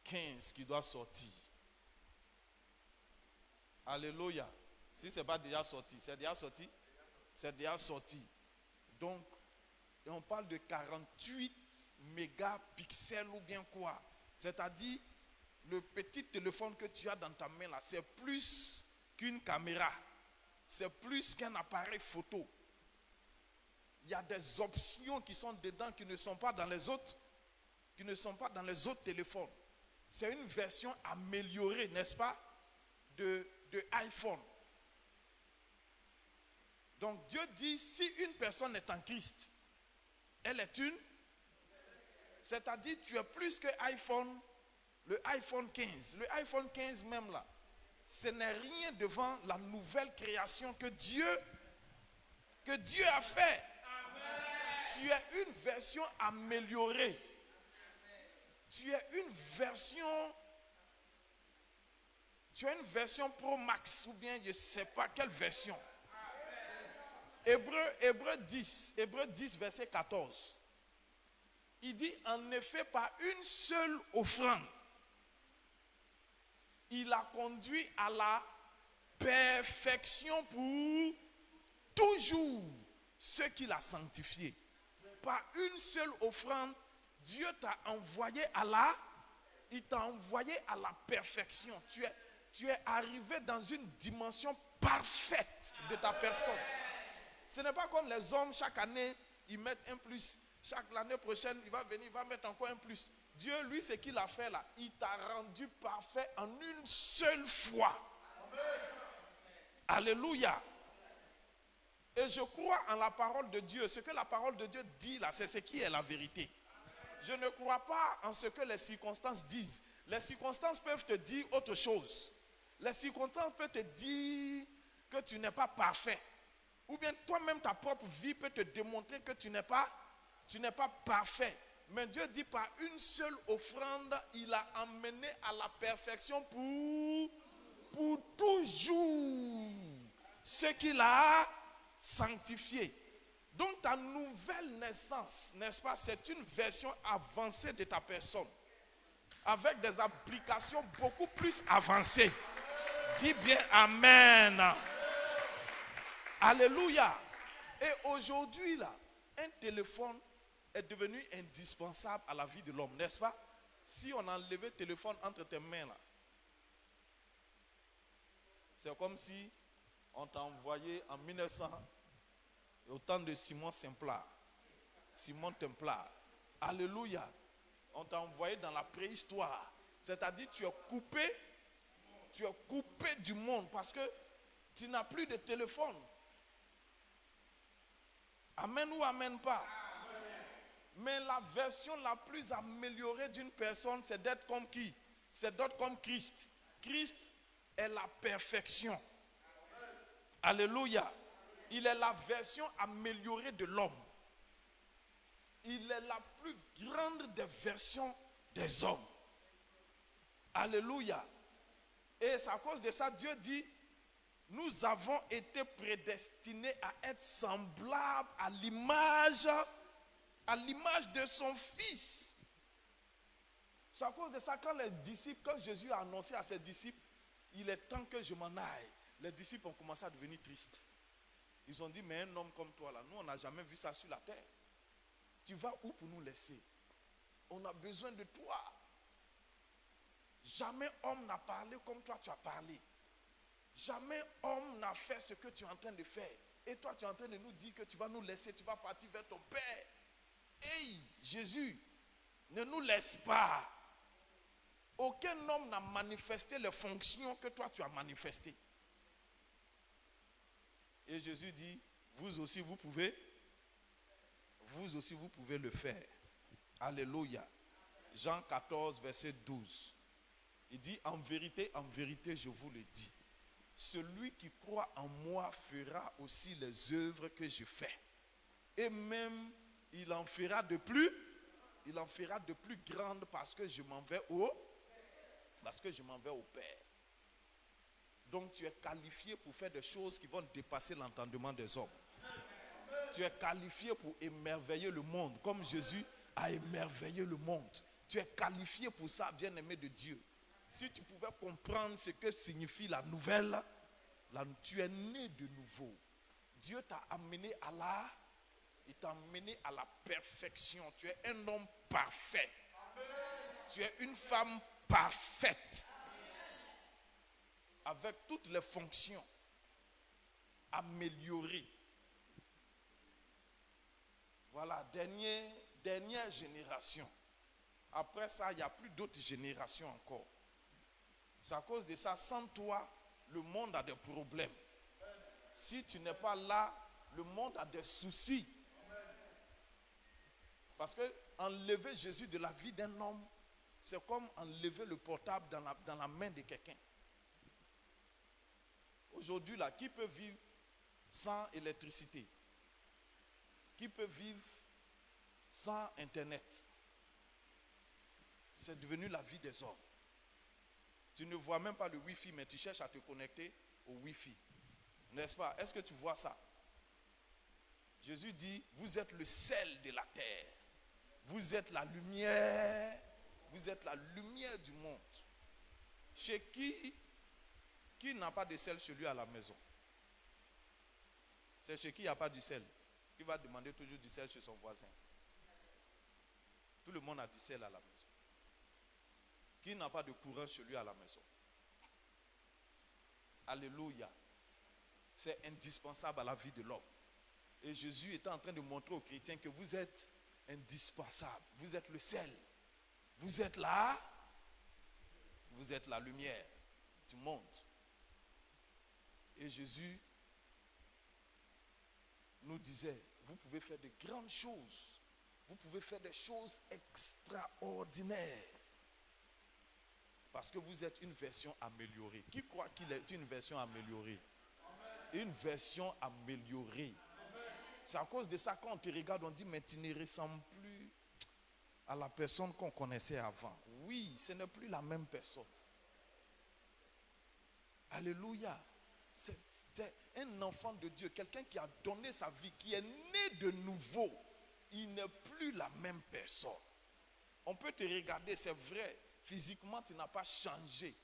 15 qui doit sortir. Alléluia. Si ce n'est pas déjà sorti, c'est déjà sorti? C'est déjà sorti. Donc, et on parle de 48 mégapixels ou bien quoi. C'est-à-dire, le petit téléphone que tu as dans ta main là, c'est plus qu'une caméra. C'est plus qu'un appareil photo. Il y a des options qui sont dedans qui ne sont pas dans les autres, téléphones. C'est une version améliorée, n'est-ce pas, de iPhone. Donc Dieu dit, si une personne est en Christ, elle est une, c'est-à-dire tu es plus que iPhone, le iPhone 15. Le iPhone 15 même là, ce n'est rien devant la nouvelle création que Dieu a fait. Amen. Tu es une version améliorée. Tu es une version Pro Max ou bien je ne sais pas quelle version. Hébreux 10, verset 14. Il dit, en effet, par une seule offrande, il a conduit à la perfection pour toujours ceux qu'il a sanctifiés. Par une seule offrande, Dieu t'a envoyé à la perfection. Tu es arrivé dans une dimension parfaite de ta personne. Ce n'est pas comme les hommes, chaque année, ils mettent un plus. L'année prochaine, il va venir, il va mettre encore un plus. Dieu, lui, ce qu'il a fait là, il t'a rendu parfait en une seule fois. Amen. Alléluia. Et je crois en la parole de Dieu. Ce que la parole de Dieu dit là, c'est ce qui est la vérité. Je ne crois pas en ce que les circonstances disent. Les circonstances peuvent te dire autre chose. Les circonstances peuvent te dire que tu n'es pas parfait. Ou bien toi-même, ta propre vie peut te démontrer que tu n'es pas parfait. Mais Dieu dit par une seule offrande, il a amené à la perfection pour toujours ce qu'il a sanctifié. Donc ta nouvelle naissance, n'est-ce pas, c'est une version avancée de ta personne. Avec des applications beaucoup plus avancées. Dis bien Amen. Alléluia. Et aujourd'hui, là, un téléphone est devenu indispensable à la vie de l'homme, n'est-ce pas? Si on enlevait le téléphone entre tes mains, là, c'est comme si on t'a envoyé en 1900, au temps de Simon Templar. Alléluia. On t'a envoyé dans la préhistoire. C'est-à-dire tu es coupé du monde parce que tu n'as plus de téléphone. Amen ou amen pas? Amen. Mais la version la plus améliorée d'une personne, c'est d'être comme qui? C'est d'être comme Christ. Christ est la perfection. Amen. Alléluia. Il est la version améliorée de l'homme. Il est la plus grande des versions des hommes. Alléluia. Et c'est à cause de ça, Dieu dit, nous avons été prédestinés à être semblables à l'image de son Fils. C'est à cause de ça, quand Jésus a annoncé à ses disciples, il est temps que je m'en aille, les disciples ont commencé à devenir tristes. Ils ont dit, mais un homme comme toi, là, nous, on n'a jamais vu ça sur la terre. Tu vas où pour nous laisser? On a besoin de toi. Jamais homme n'a parlé comme toi, tu as parlé. Jamais homme n'a fait ce que tu es en train de faire. Et toi, tu es en train de nous dire que tu vas nous laisser, tu vas partir vers ton Père. Hey, Jésus, ne nous laisse pas. Aucun homme n'a manifesté les fonctions que toi, tu as manifestées. Et Jésus dit, vous aussi, vous pouvez le faire. Alléluia. Jean 14, verset 12. Il dit, en vérité, je vous le dis. Celui qui croit en moi fera aussi les œuvres que je fais. Et même, il en fera de plus grandes parce que je m'en vais au Père. Donc tu es qualifié pour faire des choses qui vont dépasser l'entendement des hommes. Tu es qualifié pour émerveiller le monde, comme Jésus a émerveillé le monde. Tu es qualifié pour ça, bien-aimé de Dieu. Si tu pouvais comprendre ce que signifie la nouvelle, tu es né de nouveau. Dieu t'a amené il t'a amené à la perfection. Tu es un homme parfait. Tu es une femme parfaite. Avec toutes les fonctions améliorées. Voilà, dernière génération. Après ça, il n'y a plus d'autres générations encore. C'est à cause de ça, sans toi, le monde a des problèmes. Si tu n'es pas là, le monde a des soucis. Parce que enlever Jésus de la vie d'un homme, c'est comme enlever le portable dans la main de quelqu'un. Aujourd'hui, là, qui peut vivre sans électricité? Qui peut vivre sans Internet? C'est devenu la vie des hommes. Tu ne vois même pas le Wi-Fi, mais tu cherches à te connecter au Wi-Fi. N'est-ce pas? Est-ce que tu vois ça? Jésus dit, vous êtes le sel de la terre. Vous êtes la lumière. Vous êtes la lumière du monde. Chez qui n'a pas de sel chez lui à la maison? C'est chez qui il n'y a pas du sel. Qui va demander toujours du sel chez son voisin. Tout le monde a du sel à la maison. Qui n'a pas de courant chez lui à la maison? Alléluia. C'est indispensable à la vie de l'homme. Et Jésus est en train de montrer aux chrétiens que vous êtes indispensables. Vous êtes le sel. Vous êtes là. Vous êtes la lumière du monde. Et Jésus nous disait, vous pouvez faire de grandes choses. Vous pouvez faire des choses extraordinaires. Parce que vous êtes une version améliorée. Qui croit qu'il est une version améliorée? Une version améliorée. C'est à cause de ça, quand on te regarde, on dit, mais tu ne ressembles plus à la personne qu'on connaissait avant. Oui, ce n'est plus la même personne. Alléluia. C'est un enfant de Dieu, quelqu'un qui a donné sa vie, qui est né de nouveau. Il n'est plus la même personne. On peut te regarder, c'est vrai, physiquement tu n'as pas changé.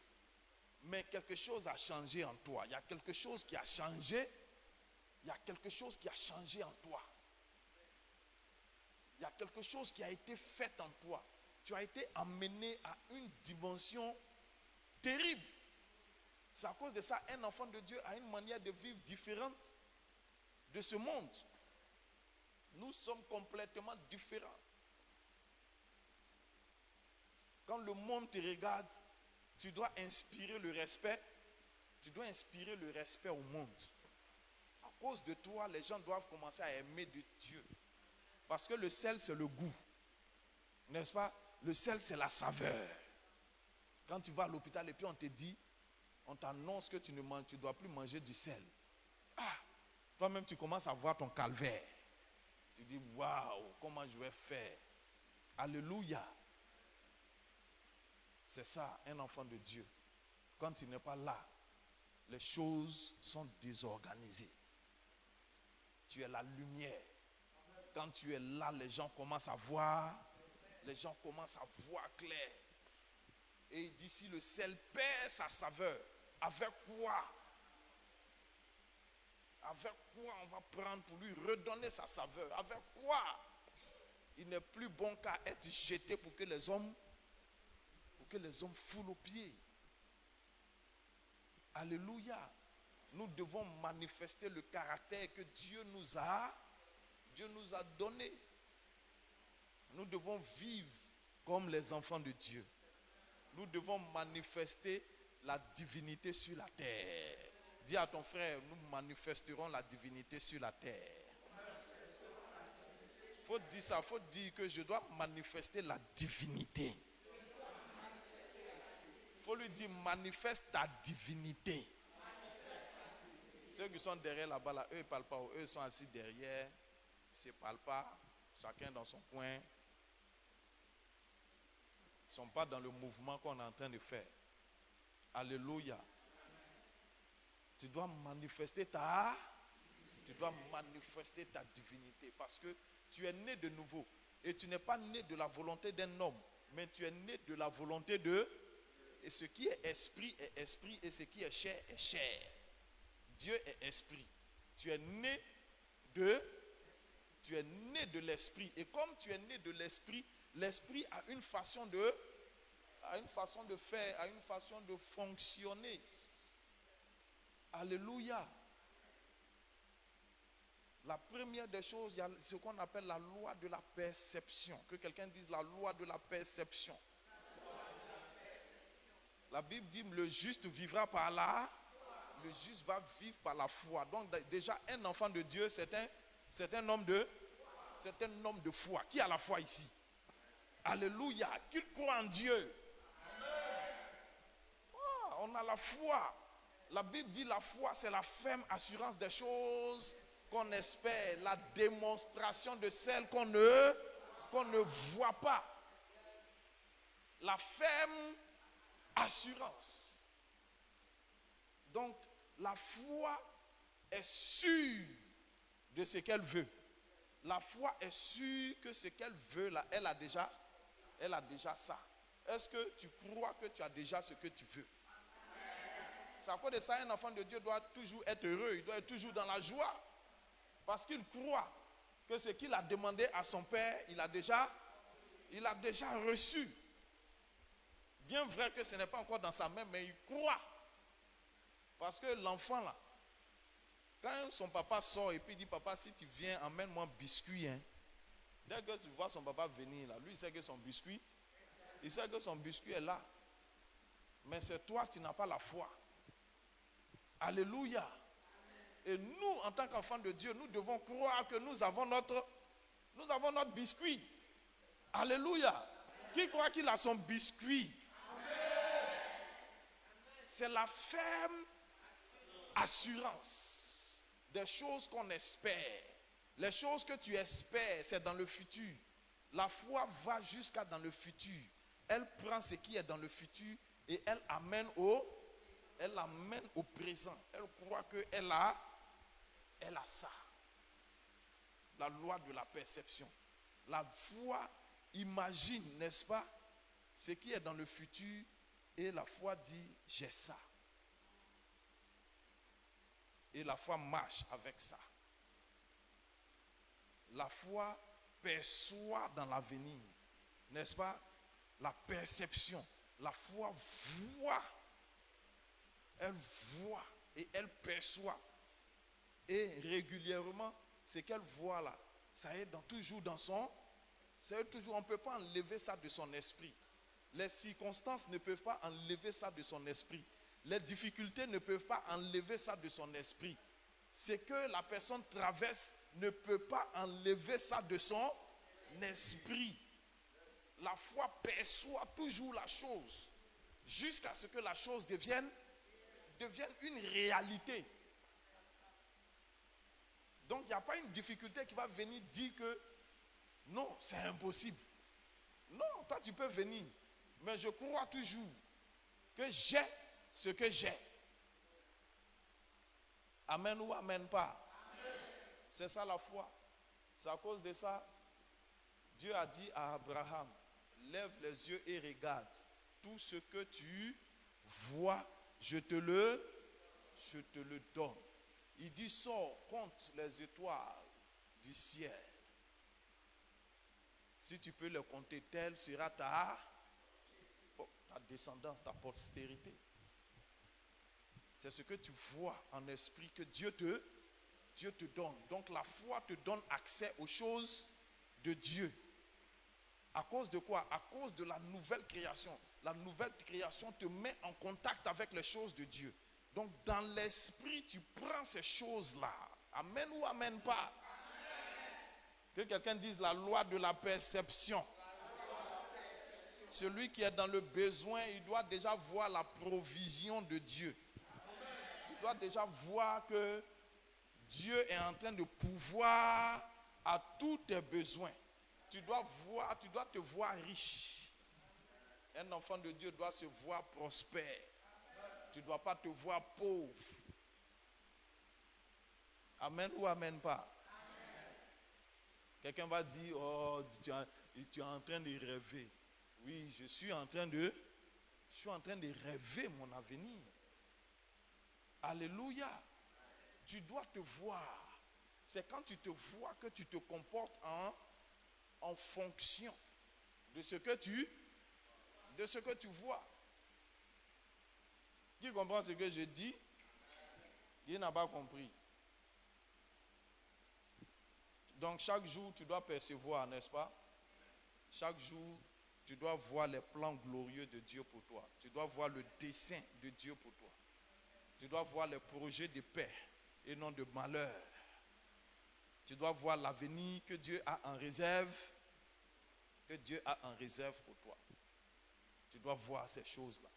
Mais quelque chose a changé en toi. Il y a quelque chose qui a changé. Il y a quelque chose qui a changé en toi. Il y a quelque chose qui a été fait en toi. Tu as été amené à une dimension terrible. C'est à cause de ça, un enfant de Dieu a une manière de vivre différente de ce monde. Nous sommes complètement différents. Quand le monde te regarde, tu dois inspirer le respect. Tu dois inspirer le respect au monde. À cause de toi, les gens doivent commencer à aimer de Dieu. Parce que le sel, c'est le goût. N'est-ce pas? Le sel, c'est la saveur. Quand tu vas à l'hôpital et puis on te dit, on t'annonce que tu ne dois plus manger du sel. Ah, toi-même tu commences à voir ton calvaire. Tu dis, waouh, comment je vais faire? Alléluia. C'est ça, un enfant de Dieu. Quand il n'est pas là, les choses sont désorganisées. Tu es la lumière. Quand tu es là, les gens commencent à voir. Les gens commencent à voir clair. Et il dit, si le sel perd sa saveur, avec quoi? Avec quoi on va prendre pour lui redonner sa saveur? Avec quoi? Il n'est plus bon qu'à être jeté pour que les hommes foulent aux pieds. Alléluia. nous devons manifester le caractère que Dieu nous a donné. Nous devons vivre comme les enfants de Dieu. Nous devons manifester la divinité sur la terre. Dis à ton frère, nous manifesterons la divinité sur la terre. Faut dire ça, faut dire que je dois manifester la divinité. Faut lui dire, manifeste ta divinité. Ceux qui sont derrière là-bas, là, eux ne parlent pas. Eux sont assis derrière. Ils ne se parlent pas. Chacun dans son coin. Ils ne sont pas dans le mouvement qu'on est en train de faire. Alléluia. Tu dois manifester ta divinité. Parce que tu es né de nouveau. Et tu n'es pas né de la volonté d'un homme. Mais tu es né de la volonté de... Et ce qui est esprit est esprit. Et ce qui est chair est chair. Dieu est esprit. Tu es né de l'esprit. Et comme tu es né de l'esprit, l'esprit a une façon de faire, a une façon de fonctionner. Alléluia. La première des choses, il y a ce qu'on appelle la loi de la perception. Que quelqu'un dise la loi de la perception. La Bible dit le juste vivra par là. Le juste va vivre par la foi. Donc déjà un enfant de Dieu, c'est un homme de foi. Qui a la foi ici? Alléluia. Qui croit en Dieu? Oh, on a la foi. La Bible dit la foi, c'est la ferme assurance des choses qu'on espère, la démonstration de celles qu'on ne voit pas. La ferme assurance. Donc, la foi est sûre de ce qu'elle veut. La foi est sûre que ce qu'elle veut, là, elle a déjà ça. Est-ce que tu crois que tu as déjà ce que tu veux? C'est à cause de ça, un enfant de Dieu doit toujours être heureux, il doit être toujours dans la joie. Parce qu'il croit que ce qu'il a demandé à son père, il a déjà reçu. Bien vrai que ce n'est pas encore dans sa main, mais il croit. Parce que l'enfant là, quand son papa sort et puis dit, papa, si tu viens, emmène-moi un biscuit. Hein. Dès que tu vois son papa venir là, lui il sait que son biscuit est là. Mais c'est toi, tu n'as pas la foi. Alléluia. Et nous, en tant qu'enfants de Dieu, nous devons croire que nous avons notre biscuit. Alléluia. Qui croit qu'il a son biscuit? C'est la ferme assurance des choses qu'on espère. Les choses que tu espères, c'est dans le futur. La foi va jusqu'à dans le futur. Elle prend ce qui est dans le futur et elle amène au présent. Elle croit qu'elle a ça. La loi de la perception. La foi imagine, n'est-ce pas, ce qui est dans le futur et la foi dit, j'ai ça. Et la foi marche avec ça. La foi perçoit dans l'avenir, n'est-ce pas? La perception. La foi voit. Elle voit et elle perçoit. Et régulièrement, ce qu'elle voit là, ça est toujours dans son... Ça est toujours, on ne peut pas enlever ça de son esprit. Les circonstances ne peuvent pas enlever ça de son esprit. Les difficultés ne peuvent pas enlever ça de son esprit. Ce que la personne traverse ne peut pas enlever ça de son esprit. La foi perçoit toujours la chose jusqu'à ce que la chose devienne une réalité. Donc il n'y a pas une difficulté qui va venir dire que non, c'est impossible. Non, toi tu peux venir, mais je crois toujours que j'ai ce que j'ai. Amen ou amen pas? Amen. C'est ça la foi. C'est à cause de ça, Dieu a dit à Abraham, lève les yeux et regarde. Tout ce que tu vois, je te le donne. Il dit, sors, compte les étoiles du ciel. Si tu peux les compter, telle sera ta descendance, ta postérité. C'est ce que tu vois en esprit que Dieu te donne. Donc la foi te donne accès aux choses de Dieu. À cause de quoi? À cause de la nouvelle création. La nouvelle création te met en contact avec les choses de Dieu. Donc dans l'esprit, tu prends ces choses-là. Amen ou amen pas? Amen. Que quelqu'un dise la loi de la perception. Celui qui est dans le besoin, il doit déjà voir la provision de Dieu. Tu dois déjà voir que Dieu est en train de pouvoir à tous tes besoins. Tu dois te voir riche. Un enfant de Dieu doit se voir prospère. Tu ne dois pas te voir pauvre. Amen ou amen pas? Amen. Quelqu'un va dire, oh, tu es en train de rêver. Oui, je suis en train de rêver mon avenir. Alléluia. Tu dois te voir. C'est quand tu te vois que tu te comportes en fonction de ce que tu vois. Qui comprend ce que je dis? Qui n'a pas compris? Donc chaque jour, tu dois percevoir, n'est-ce pas? Chaque jour, tu dois voir les plans glorieux de Dieu pour toi. Tu dois voir le dessein de Dieu pour toi. Tu dois voir les projets de paix et non de malheur. Tu dois voir l'avenir que Dieu a en réserve. Que Dieu a en réserve pour toi. Tu dois voir ces choses-là.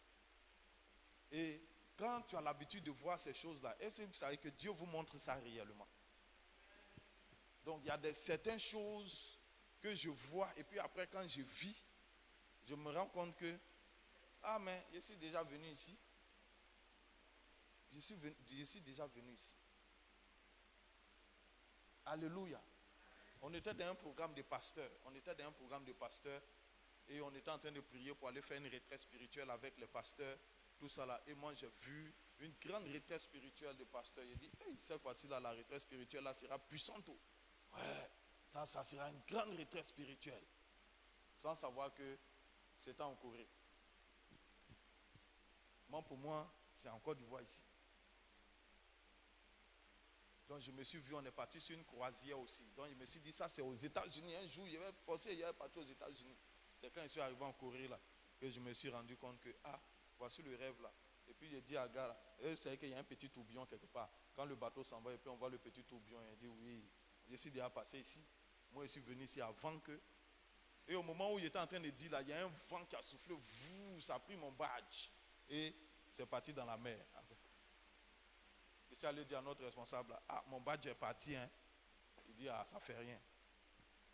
Et quand tu as l'habitude de voir ces choses-là, est-ce que vous savez que Dieu vous montre ça réellement? Donc il y a certaines choses que je vois et puis après quand je vis, je me rends compte que, ah mais je suis déjà venu ici. Je suis déjà venu ici. Alléluia. On était dans un programme de pasteurs. Et on était en train de prier pour aller faire une retraite spirituelle avec les pasteurs. Tout ça là. Et moi j'ai vu une grande retraite spirituelle de pasteurs. J'ai dit, hey, cette fois-ci là, la retraite spirituelle là sera puissante. Ouais, ça sera une grande retraite spirituelle. Sans savoir que c'était en Corée. Moi, pour moi, c'est en Côte d'Ivoire ici. Donc je me suis vu, on est parti sur une croisière aussi. Donc je me suis dit, ça c'est aux États-Unis. Un jour, il avait forcé, il avait parti aux États-Unis. C'est quand je suis arrivé en Corée là, que je me suis rendu compte que, ah, voici le rêve là. Et puis j'ai dit à gars là, vous savez qu'il y a un petit tourbillon quelque part. Quand le bateau s'en va et puis on voit le petit tourbillon, il dit oui, je suis déjà passé ici. Moi je suis venu ici avant que. Et au moment où il était en train de dire là, il y a un vent qui a soufflé, ça a pris mon badge. Et c'est parti dans la mer. Je suis allé dire à notre responsable, ah, mon badge est parti. Hein. Il dit, ah, ça fait rien.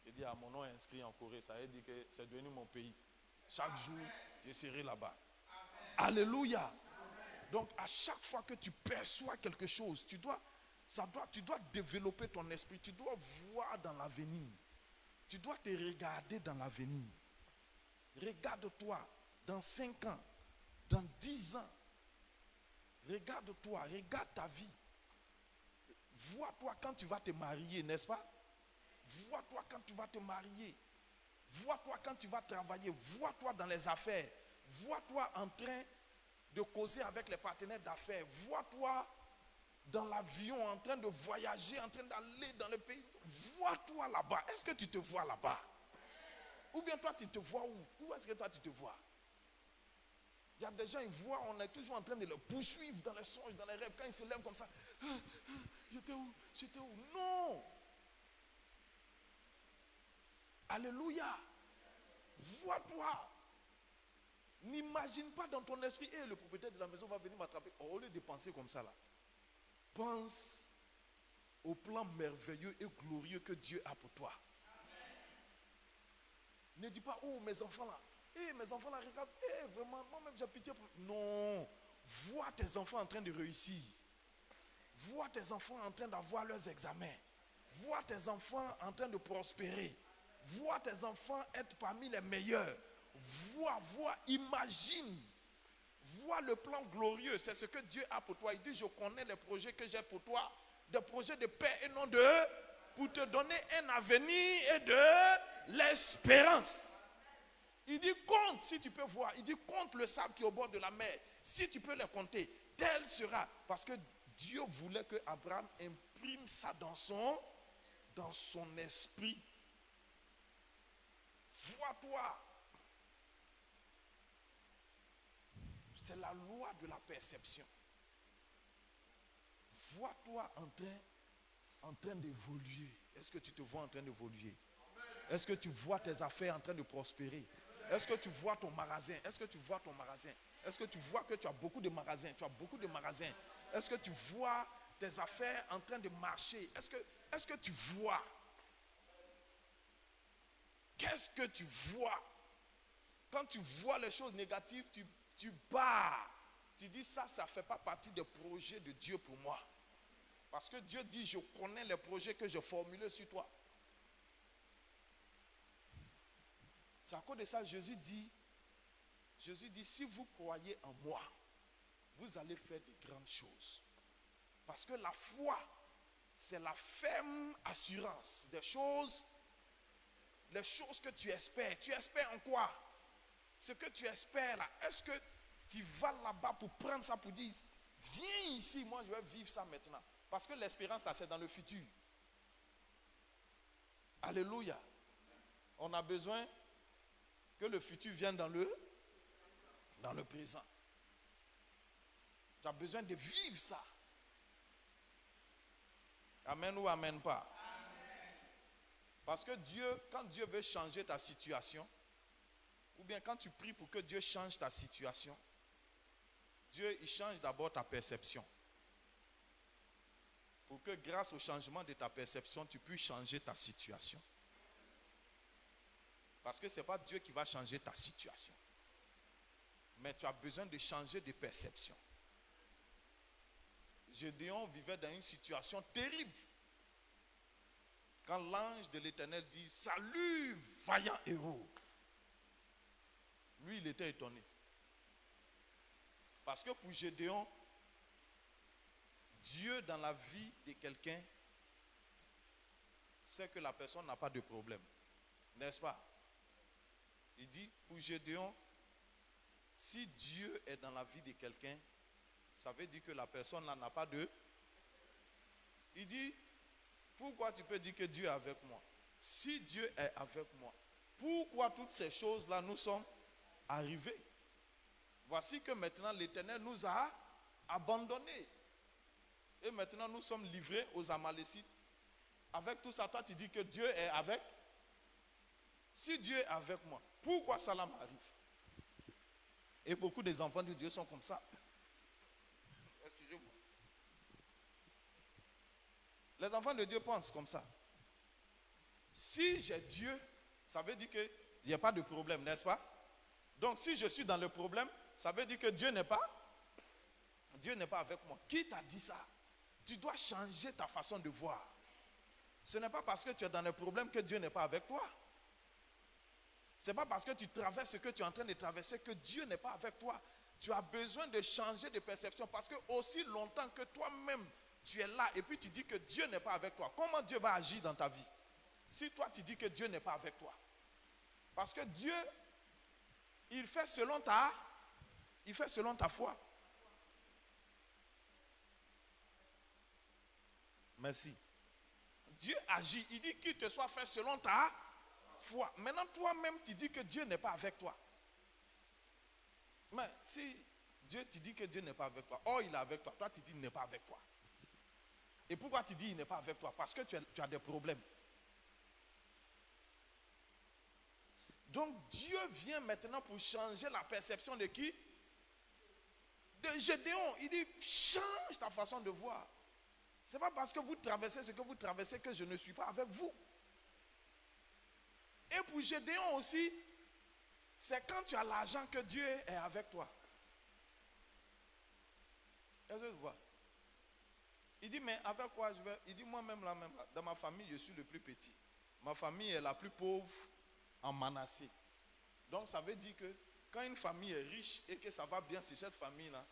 Il dit, ah, mon nom est inscrit en Corée. Ça veut dire que c'est devenu mon pays. Chaque jour, je serai là-bas. Alléluia. Amen. Donc, à chaque fois que tu perçois quelque chose, tu dois développer ton esprit. Tu dois voir dans l'avenir. Tu dois te regarder dans l'avenir. Regarde-toi dans 5 ans, dans 10 ans. Regarde-toi, regarde ta vie. Vois-toi quand tu vas te marier, n'est-ce pas? Vois-toi quand tu vas te marier. Vois-toi quand tu vas travailler. Vois-toi dans les affaires. Vois-toi en train de causer avec les partenaires d'affaires. Vois-toi dans l'avion en train de voyager, en train d'aller dans le pays. Vois-toi là-bas. Est-ce que tu te vois là-bas? Ou bien toi tu te vois où? Où est-ce que toi tu te vois? Il y a des gens, ils voient, on est toujours en train de les poursuivre dans les songes, dans les rêves. Quand ils se lèvent comme ça, j'étais où? J'étais où? Non! Alléluia! Vois-toi! N'imagine pas dans ton esprit, le propriétaire de la maison va venir m'attraper. Au lieu de penser comme ça là, pense au plan merveilleux et glorieux que Dieu a pour toi. Ne dis pas, oh mes enfants là, mes enfants là, regarde, vraiment, moi-même j'ai pitié pour... Non, vois tes enfants en train de réussir. Vois tes enfants en train d'avoir leurs examens. Vois tes enfants en train de prospérer. Vois tes enfants être parmi les meilleurs. Vois, imagine. Vois le plan glorieux, c'est ce que Dieu a pour toi. Il dit, je connais les projets que j'ai pour toi, des projets de paix et non pour te donner un avenir et de l'espérance. Il dit, compte si tu peux voir. Il dit, compte le sable qui est au bord de la mer. Si tu peux les compter, tel sera. Parce que Dieu voulait que Abraham imprime ça dans son esprit. Vois-toi. C'est la loi de la perception. Vois-toi en train d'évoluer. Est-ce que tu te vois en train d'évoluer? Est-ce que tu vois tes affaires en train de prospérer? Est-ce que tu vois ton magasin? Est-ce que tu vois ton magasin? Est-ce que tu vois que tu as beaucoup de magasins? Tu as beaucoup de magasins. Est-ce que tu vois tes affaires en train de marcher? Est-ce que tu vois? Qu'est-ce que tu vois? Quand tu vois les choses négatives, tu bats. Tu dis ça ne fait pas partie des projets de Dieu pour moi. Parce que Dieu dit, je connais les projets que je formule sur toi. C'est à cause de ça, Jésus dit, si vous croyez en moi, vous allez faire de grandes choses. Parce que la foi, c'est la ferme assurance des choses, les choses que tu espères. Tu espères en quoi? Ce que tu espères là, est-ce que tu vas là-bas pour prendre ça, pour dire, viens ici, moi je vais vivre ça maintenant. Parce que l'espérance là, c'est dans le futur. Alléluia. On a besoin que le futur vienne dans le présent. Tu as besoin de vivre ça. Amen ou amen pas? Amen. Parce que Dieu, quand Dieu veut changer ta situation, ou bien quand tu pries pour que Dieu change ta situation, Dieu il change d'abord ta perception. Pour que grâce au changement de ta perception, tu puisses changer ta situation. Parce que ce n'est pas Dieu qui va changer ta situation. Mais tu as besoin de changer de perception. Gédéon vivait dans une situation terrible. Quand l'ange de l'Éternel dit, salut, vaillant héros. Lui, il était étonné. Parce que pour Gédéon, Dieu dans la vie de quelqu'un, c'est que la personne n'a pas de problème. N'est-ce pas? Il dit, pour Gédéon, si Dieu est dans la vie de quelqu'un, ça veut dire que la personne là n'a pas de... Il dit, pourquoi tu peux dire que Dieu est avec moi? Si Dieu est avec moi, pourquoi toutes ces choses-là nous sont arrivées? Voici que maintenant l'Éternel nous a abandonnés. Et maintenant nous sommes livrés aux Amalécites. Avec tout ça, toi tu dis que Dieu est avec. Si Dieu est avec moi, pourquoi cela m'arrive? Et beaucoup des enfants de Dieu sont comme ça. Les enfants de Dieu pensent comme ça. Si j'ai Dieu, ça veut dire qu'il n'y a pas de problème, n'est-ce pas? Donc si je suis dans le problème, ça veut dire que Dieu n'est pas avec moi. Qui t'a dit ça? Tu dois changer ta façon de voir. Ce n'est pas parce que tu es dans le problème que Dieu n'est pas avec toi. Ce n'est pas parce que tu traverses ce que tu es en train de traverser que Dieu n'est pas avec toi. Tu as besoin de changer de perception parce que aussi longtemps que toi-même tu es là et puis tu dis que Dieu n'est pas avec toi, comment Dieu va agir dans ta vie? Si toi tu dis que Dieu n'est pas avec toi. Parce que Dieu, il fait selon ta foi. Merci. Dieu agit, il dit qu'il te soit fait selon ta foi. Maintenant toi-même tu dis que Dieu n'est pas avec toi. Mais si Dieu te dit que Dieu n'est pas avec toi, or il est avec toi, toi tu dis qu'il n'est pas avec toi. Et pourquoi tu dis qu'il n'est pas avec toi? Parce que tu as des problèmes. Donc Dieu vient maintenant pour changer la perception de qui? De Gédéon. Il dit, change ta façon de voir. Ce n'est pas parce que vous traversez ce que vous traversez que je ne suis pas avec vous. Et pour Gédéon aussi, c'est quand tu as l'argent que Dieu est avec toi. Est-ce que tu vois? Il dit, mais avec quoi je vais? Il dit, moi-même, là, même, dans ma famille, je suis le plus petit. Ma famille est la plus pauvre en Manassé. Donc, ça veut dire que quand une famille est riche et que ça va bien sur cette famille-là,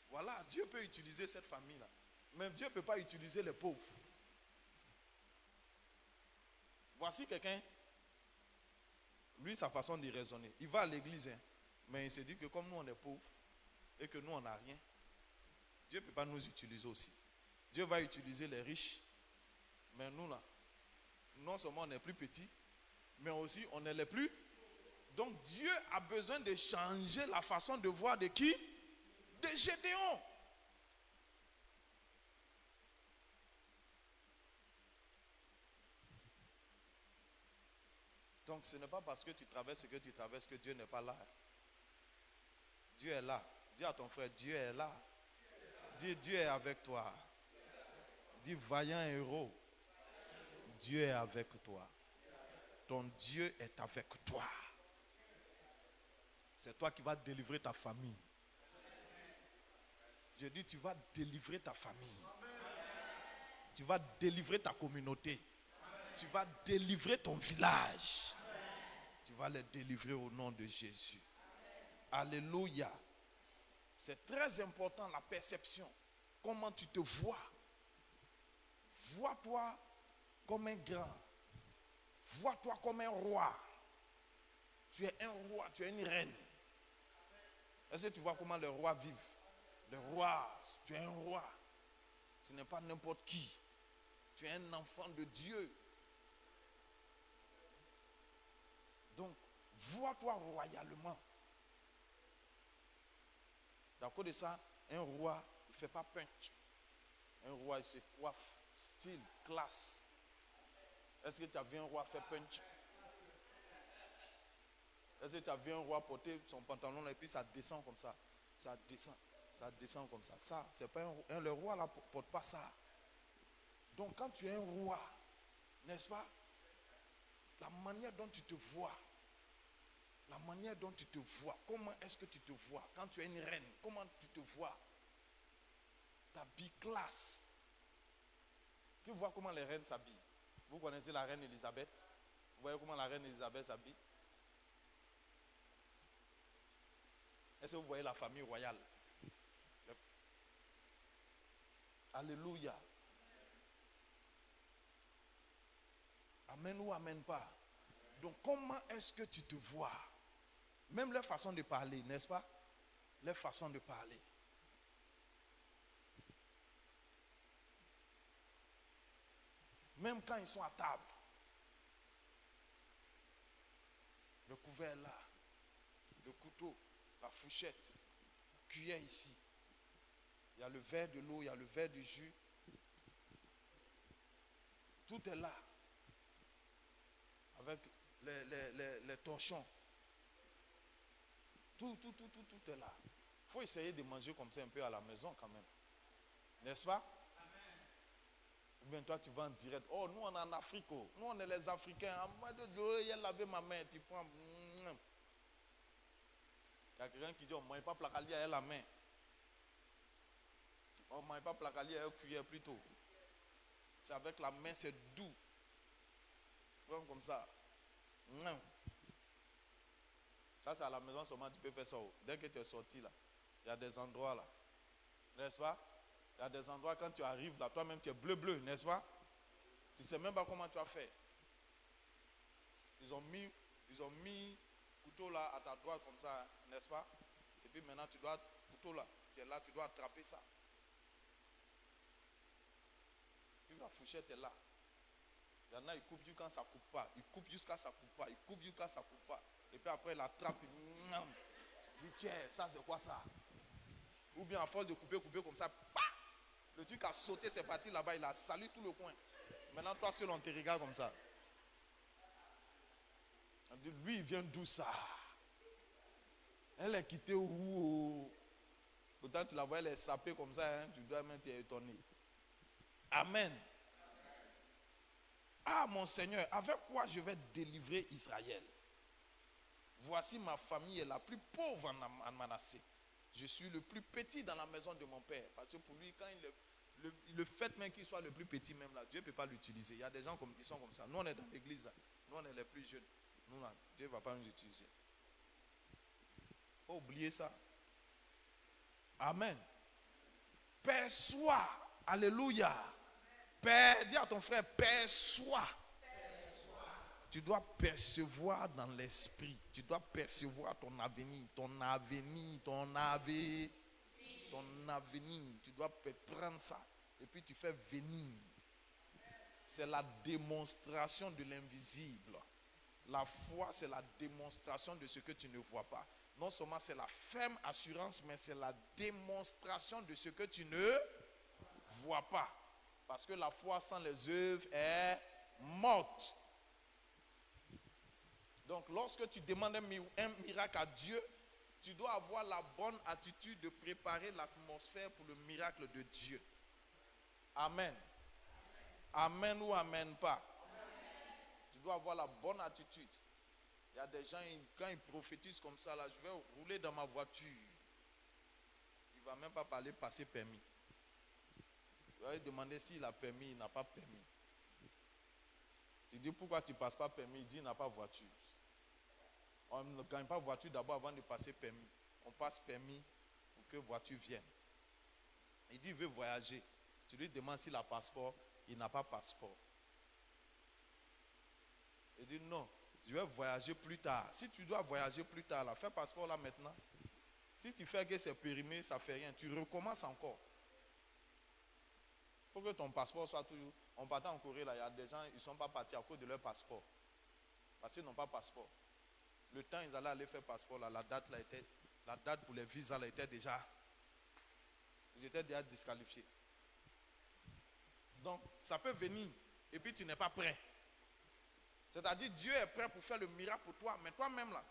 voilà, Dieu peut utiliser cette famille-là. Mais Dieu ne peut pas utiliser les pauvres. Voici quelqu'un, lui, sa façon de raisonner. Il va à l'église, hein, mais il se dit que comme nous, on est pauvres et que nous, on n'a rien, Dieu ne peut pas nous utiliser aussi. Dieu va utiliser les riches. Mais nous là, non seulement on est plus petits, mais aussi on est les plus. Donc Dieu a besoin de changer la façon de voir de qui? De Gédéon. Donc ce n'est pas parce que tu traverses ce que tu traverses que Dieu n'est pas là. Dieu est là. Dis à ton frère, Dieu est là. Dis, Dieu est avec toi. Dis, vaillant héros, Dieu est avec toi. Ton Dieu est avec toi. C'est toi qui vas délivrer ta famille. Je dis, tu vas délivrer ta famille. Tu vas délivrer ta communauté. Tu vas délivrer ton village. Tu vas les délivrer au nom de Jésus. Alléluia. C'est très important la perception. Comment tu te vois. Vois-toi comme un grand. Vois-toi comme un roi. Tu es un roi, tu es une reine. Est-ce que tu vois comment les rois vivent? Le roi, tu es un roi. Tu n'es pas n'importe qui. Tu es un enfant de Dieu. Donc, vois-toi royalement. C'est à cause de ça, un roi ne fait pas punch. Un roi, il se coiffe, style, classe. Est-ce que tu as vu un roi faire punch? Est-ce que tu as vu un roi porter son pantalon et puis ça descend comme ça? Ça descend comme ça. Ça, c'est pas le roi là ne porte pas ça. Donc quand tu es un roi, n'est-ce pas? La manière dont tu te vois, comment est-ce que tu te vois? Quand tu es une reine, comment tu te vois? T'habilles classe. Qui voit comment les reines s'habillent? Vous connaissez la reine Elisabeth? Vous voyez comment la reine Elisabeth s'habille? Est-ce que vous voyez la famille royale? Alléluia. Amen ou amen pas. Donc comment est-ce que tu te vois? Même leur façon de parler, n'est-ce pas? Leur façon de parler. Même quand ils sont à table. Le couvert là. Le couteau, la fourchette, cuillère ici. Il y a le verre de l'eau, il y a le verre de jus. Tout est là. Avec les torchons. Tout est là. Il faut essayer de manger comme ça un peu à la maison quand même. N'est-ce pas? Ou bien toi tu vas en direct. Oh, nous on est en Afrique. Oh. Nous on est les Africains. À moi de l'eau, il a lavé ma main. Tu prends. Il y a quelqu'un qui dit on ne mange pas placali à la main. On ne mange pas placali à la cuillère plutôt. C'est avec la main, c'est doux. Prends comme ça. Ça c'est à la maison seulement tu peux faire ça. Dès que tu es sorti là, il y a des endroits là. N'est-ce pas? Il y a des endroits quand tu arrives là, toi-même tu es bleu, n'est-ce pas? Tu ne sais même pas comment tu as fait. Ils ont mis couteau là à ta droite comme ça, hein, n'est-ce pas? Et puis maintenant tu dois, couteau là, tu es là, tu dois attraper ça. Puis la fourchette est là. Il y en a, ils coupent quand ça ne coupe pas. Ils coupent jusqu'à ça ne coupe pas. Ils coupent jusqu'à ça ne coupe pas. Et puis après, il attrape. Il dit, tiens, ça c'est quoi ça? Ou bien à force de couper comme ça, bah! Le truc a sauté, c'est parti là-bas, il a sali tout le coin. Maintenant, toi seul, on te regarde comme ça. On dit, lui, il vient d'où ça? Elle est quittée où? Autant tu la vois, elle est sapée comme ça, hein, tu dois même être étonné. Amen. Ah, mon Seigneur, avec quoi je vais délivrer Israël? Voici ma famille est la plus pauvre en Manassé. Je suis le plus petit dans la maison de mon père. Parce que pour lui, quand le fait même qu'il soit le plus petit même là, Dieu ne peut pas l'utiliser. Il y a des gens qui sont comme ça. Nous, on est dans l'église. Nous, on est les plus jeunes. Nous, là, Dieu ne va pas nous utiliser. Il ne faut pas oublier ça. Amen. Perçois. Alléluia. Dis à ton frère, perçois. Tu dois percevoir dans l'esprit. Tu dois percevoir ton avenir. ton avenir. Tu dois prendre ça. Et puis tu fais venir. C'est la démonstration de l'invisible. La foi, c'est la démonstration de ce que tu ne vois pas. Non seulement c'est la ferme assurance, mais c'est la démonstration de ce que tu ne vois pas. Parce que la foi sans les œuvres est morte. Donc lorsque tu demandes un miracle à Dieu, tu dois avoir la bonne attitude de préparer l'atmosphère pour le miracle de Dieu. Amen. Amen ou amen pas. Tu dois avoir la bonne attitude. Il y a des gens, quand ils prophétisent comme ça, là, je vais rouler dans ma voiture. Il ne va même pas parler passer permis. Tu vas lui demander s'il a permis, il n'a pas permis. Tu dis pourquoi tu ne passes pas permis, il dit il n'a pas voiture. On ne gagne pas voiture d'abord avant de passer permis. On passe permis pour que voiture vienne. Il dit il veut voyager. Tu lui demandes s'il a passeport, il n'a pas passeport. Il dit non, je vais voyager plus tard. Si tu dois voyager plus tard, là, fais passeport là maintenant. Si tu fais que c'est périmé, ça ne fait rien. Tu recommences encore. Il faut que ton passeport soit toujours. En partant en Corée, là, il y a des gens, ils ne sont pas partis à cause de leur passeport. Parce qu'ils n'ont pas passeport. Le temps ils allaient aller faire passeport, là, la date pour les visas là, était déjà. Ils étaient déjà disqualifiés. Donc, ça peut venir. Et puis tu n'es pas prêt. C'est-à-dire, Dieu est prêt pour faire le miracle pour toi, mais toi-même là,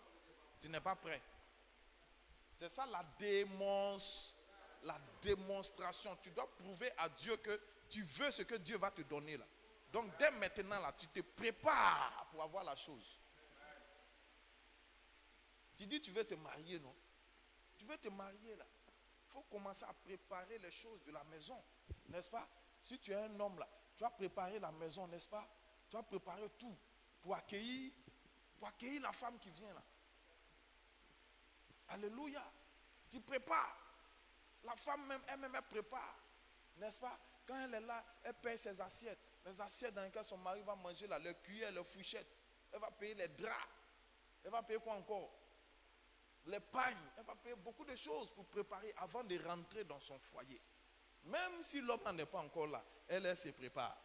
tu n'es pas prêt. C'est ça la démonstration. Tu dois prouver à Dieu que tu veux ce que Dieu va te donner là. Donc, dès maintenant là, tu te prépares pour avoir la chose. Tu dis, tu veux te marier, non? Tu veux te marier là. Il faut commencer à préparer les choses de la maison, n'est-ce pas? Si tu es un homme là, tu vas préparer la maison, n'est-ce pas? Tu vas préparer tout. Pour accueillir la femme qui vient là. Alléluia. Tu prépares. La femme même, elle-même, elle prépare. N'est-ce pas? Quand elle est là, elle paye ses assiettes. Les assiettes dans lesquelles son mari va manger là, le cuillère, le fourchette. Elle va payer les draps. Elle va payer quoi encore? Les pagnes. Elle va payer beaucoup de choses pour préparer avant de rentrer dans son foyer. Même si l'homme n'en est pas encore là, elle se prépare.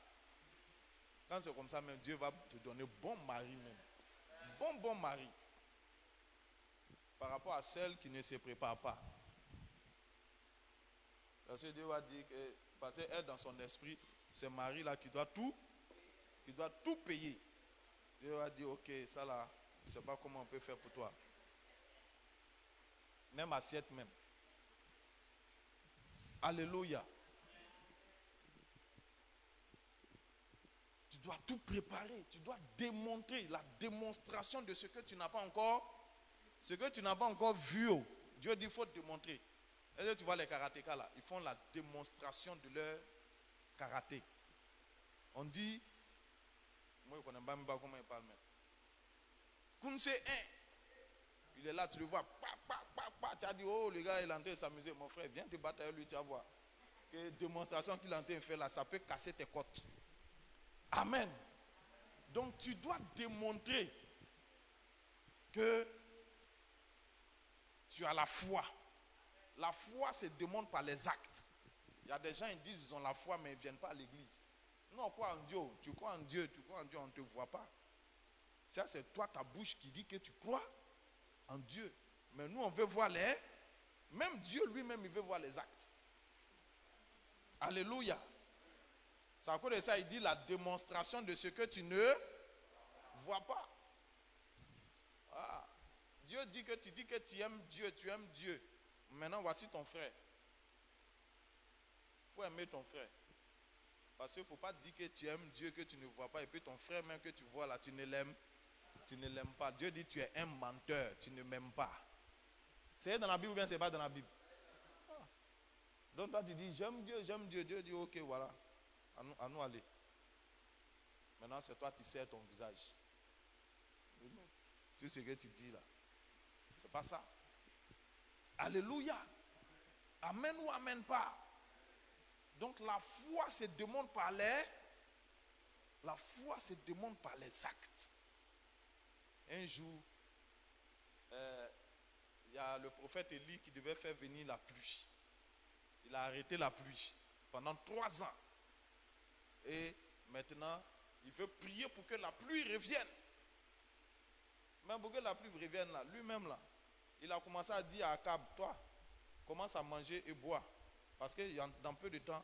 Quand c'est comme ça, même Dieu va te donner bon mari même. Bon mari. Par rapport à celle qui ne se prépare pas. Parce que Dieu va dire que, parce qu'elle dans son esprit, ce mari-là qui doit tout payer. Dieu va dire, ok, ça là, je ne sais pas comment on peut faire pour toi. Même assiette même. Alléluia. Tu dois tout préparer, tu dois démontrer la démonstration de ce que tu n'as pas encore, vu. Dieu dit qu'il faut démontrer. Est-ce que tu vois les karatékas là? Ils font la démonstration de leur karaté. On dit, moi je ne connais pas comment il parle même. Kunse 1, il est là, tu le vois, tu as dit, oh le gars il est en train de s'amuser, mon frère, viens te battre avec lui, tu vas voir. Que démonstration qu'il est en train de faire là, ça peut casser tes côtes. Amen. Donc tu dois démontrer que tu as la foi. La foi se démontre par les actes. Il y a des gens qui disent qu'ils ont la foi mais ils ne viennent pas à l'église. Non, crois en Dieu. Tu crois en Dieu, on ne te voit pas. Ça c'est toi, ta bouche qui dit que tu crois en Dieu. Mais nous on veut voir même Dieu lui-même il veut voir les actes. Alléluia. C'est à cause de ça, il dit la démonstration de ce que tu ne vois pas. Ah. Dieu dit que tu dis que tu aimes Dieu. Maintenant, voici ton frère. Il faut aimer ton frère. Parce qu'il ne faut pas dire que tu aimes Dieu que tu ne vois pas. Et puis ton frère même que tu vois là, tu ne l'aimes pas. Dieu dit tu es un menteur, tu ne m'aimes pas. C'est dans la Bible ou bien c'est pas dans la Bible? Ah. Donc toi tu dis j'aime Dieu. Dieu dit ok voilà. À nous aller. Maintenant, c'est toi qui serres ton visage. Tout ce que tu dis là, c'est pas ça. Alléluia. Amen ou amen pas. Donc la foi se démontre par les actes. Un jour, il y a le prophète Élie qui devait faire venir la pluie. Il a arrêté la pluie pendant 3 ans. Et maintenant, il veut prier pour que la pluie revienne. Mais pour que la pluie revienne là, lui-même là, il a commencé à dire à Akab, toi, commence à manger et boire. Parce que dans peu de temps,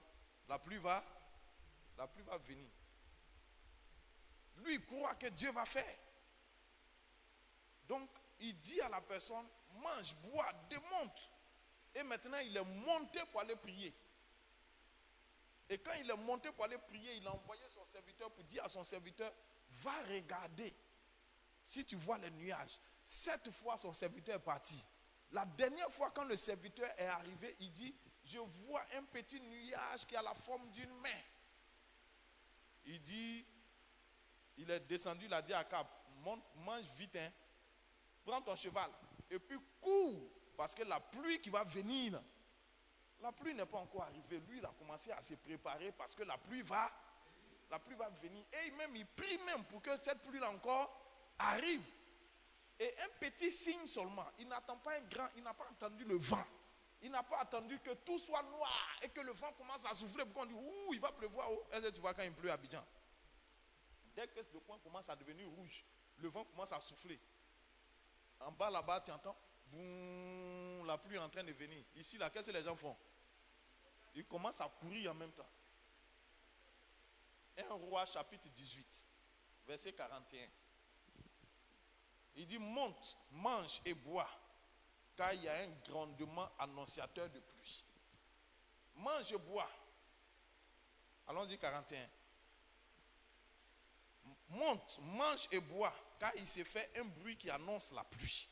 la pluie va venir. Lui, il croit que Dieu va faire. Donc, il dit à la personne, mange, bois, démonte. Et maintenant, il est monté pour aller prier. Et quand il est monté pour aller prier, il a envoyé son serviteur pour dire à son serviteur, va regarder si tu vois les nuages. 7 fois, son serviteur est parti. La dernière fois, quand le serviteur est arrivé, il dit, je vois un petit nuage qui a la forme d'une main. Il dit, il est descendu, il a dit à Akab, mange vite, hein. Prends ton cheval et puis cours, parce que la pluie qui va venir, la pluie n'est pas encore arrivée. Lui, il a commencé à se préparer parce que la pluie va venir. Et même, il prie même pour que cette pluie-là encore arrive. Et un petit signe seulement. Il n'attend pas un grand, il n'a pas entendu le vent. Il n'a pas attendu que tout soit noir et que le vent commence à souffler pour qu'on dise, ouh, il va pleuvoir. Est-ce que tu vois quand il pleut à Abidjan? Dès que le coin commence à devenir rouge, le vent commence à souffler. En bas là-bas, tu entends, boum, la pluie est en train de venir. Ici, là, qu'est-ce que les gens font? Ils commencent à courir en même temps. 1 Roi chapitre 18, verset 41. Il dit, monte, mange et bois, car il y a un grondement annonciateur de pluie. Mange et bois. Allons-y 41. Monte, mange et bois, car il s'est fait un bruit qui annonce la pluie.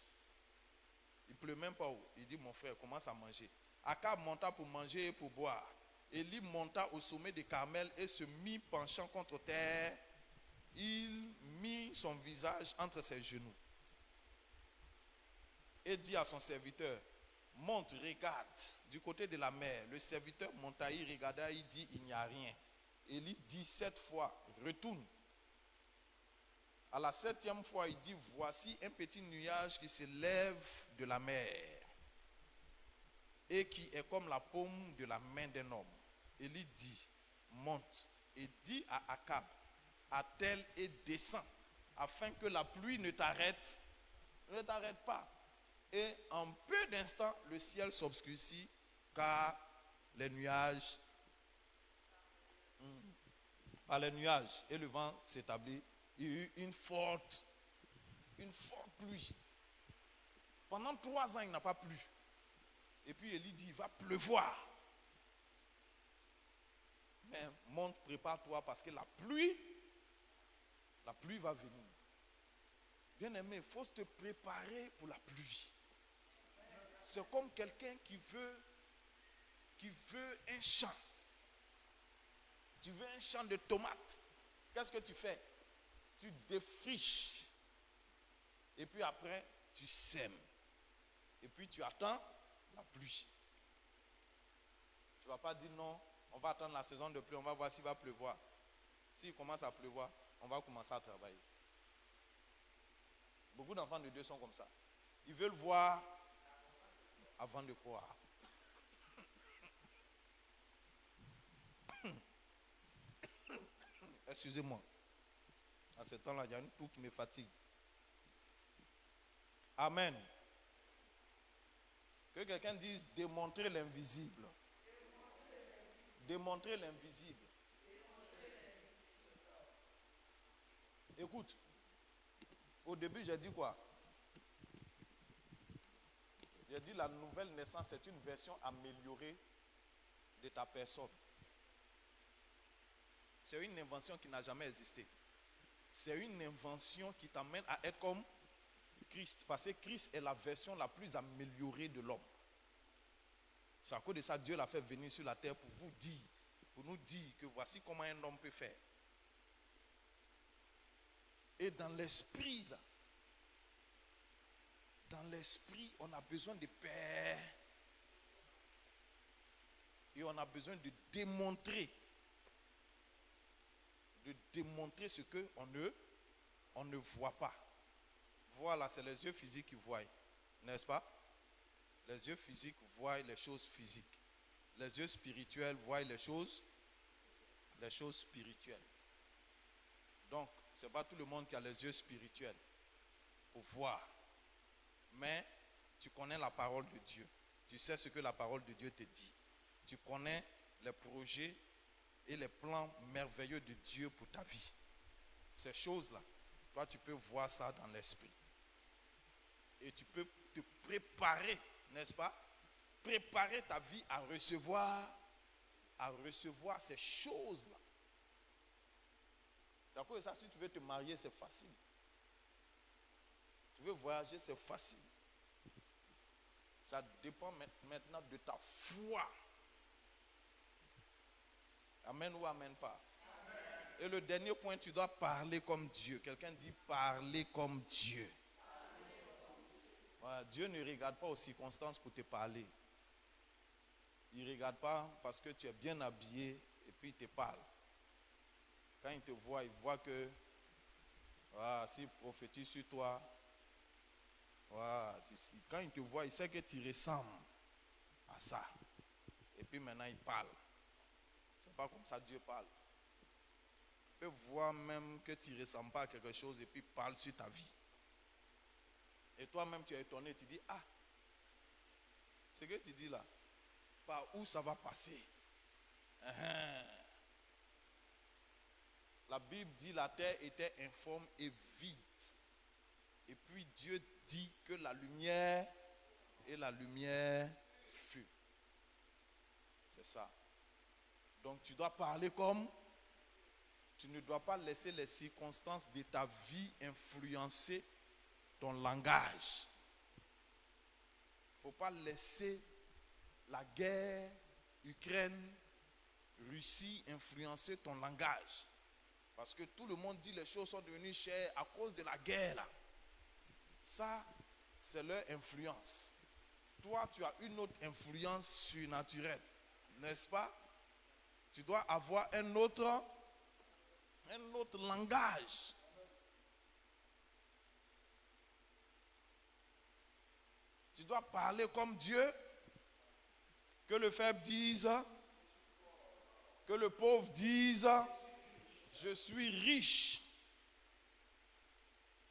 Il ne pleut même pas où. Il dit, mon frère, commence à manger. Akab monta pour manger et pour boire. Élie monta au sommet de Carmel et se mit penchant contre terre. Il mit son visage entre ses genoux et dit à son serviteur, monte, regarde du côté de la mer. Le serviteur monta, il regarda, il dit, il n'y a rien. Élie dit 7 fois, retourne. À la 7e fois, il dit, voici un petit nuage qui se lève de la mer et qui est comme la paume de la main d'un homme. Élie dit, monte et dit à Akab, attelle et descends, afin que la pluie ne t'arrête pas. Et en peu d'instants, le ciel s'obscurcit, car les nuages, et le vent s'établit. Il y a eu une forte pluie. Pendant 3 ans, il n'a pas plu. Et puis Élie dit, il va pleuvoir. Mais monte, prépare-toi parce que la pluie va venir. Bien aimé, il faut se préparer pour la pluie. C'est comme quelqu'un qui veut un champ. Tu veux un champ de tomates. Qu'est-ce que tu fais? Tu défriches. Et puis après, tu sèmes. Et puis tu attends la pluie. Tu ne vas pas dire non, on va attendre la saison de pluie, on va voir s'il va pleuvoir. S'il commence à pleuvoir, on va commencer à travailler. Beaucoup d'enfants de Dieu sont comme ça. Ils veulent voir avant de croire. Excusez-moi. À ce temps-là, il y a une toux qui me fatigue. Amen. Que quelqu'un dise démontrer l'invisible. Démontrer l'invisible. Écoute, au début, j'ai dit quoi? J'ai dit la nouvelle naissance, c'est une version améliorée de ta personne. C'est une invention qui n'a jamais existé. C'est une invention qui t'amène à être comme Christ. Parce que Christ est la version la plus améliorée de l'homme. C'est à cause de ça Dieu l'a fait venir sur la terre pour vous dire, pour nous dire que voici comment un homme peut faire. Et dans l'esprit, là, on a besoin de paix. Et on a besoin de démontrer ce qu'on ne voit pas. Voilà, c'est les yeux physiques qui voient, n'est-ce pas? Les yeux physiques voient les choses physiques. Les yeux spirituels voient les choses spirituelles. Donc, ce n'est pas tout le monde qui a les yeux spirituels pour voir. Mais tu connais la parole de Dieu. Tu sais ce que la parole de Dieu te dit. Tu connais les projets et les plans merveilleux de Dieu pour ta vie. Ces choses-là, toi tu peux voir ça dans l'esprit. Et tu peux te préparer, n'est-ce pas? Préparer ta vie à recevoir ces choses-là. C'est à cause de ça, si tu veux te marier, c'est facile. Tu veux voyager, c'est facile. Ça dépend maintenant de ta foi. Amen ou amen pas? Amen. Et le dernier point, tu dois parler comme Dieu. Quelqu'un dit parler comme Dieu. Voilà, Dieu ne regarde pas aux circonstances pour te parler. Il ne regarde pas parce que tu es bien habillé et puis il te parle. Quand il te voit, il voit que voilà, s'il prophétise sur toi, voilà, quand il te voit, il sait que tu ressembles à ça. Et puis maintenant, il parle. C'est pas comme ça Dieu parle. Il peut voir même que tu ne ressembles pas à quelque chose et puis il parle sur ta vie. Et toi-même, tu es étonné, tu dis, ah, ce que tu dis là, par où ça va passer? La Bible dit la terre était informe et vide. Et puis Dieu dit que la lumière et la lumière fut. C'est ça. Donc tu dois parler comme, tu ne dois pas laisser les circonstances de ta vie influencer ton langage. Il ne faut pas laisser la guerre, Ukraine, Russie influencer ton langage. Parce que tout le monde dit les choses sont devenues chères à cause de la guerre là. Ça, c'est leur influence. Toi, tu as une autre influence surnaturelle, n'est-ce pas? Tu dois avoir un autre langage. Tu dois parler comme Dieu. Que le faible dise, que le pauvre dise, je suis riche.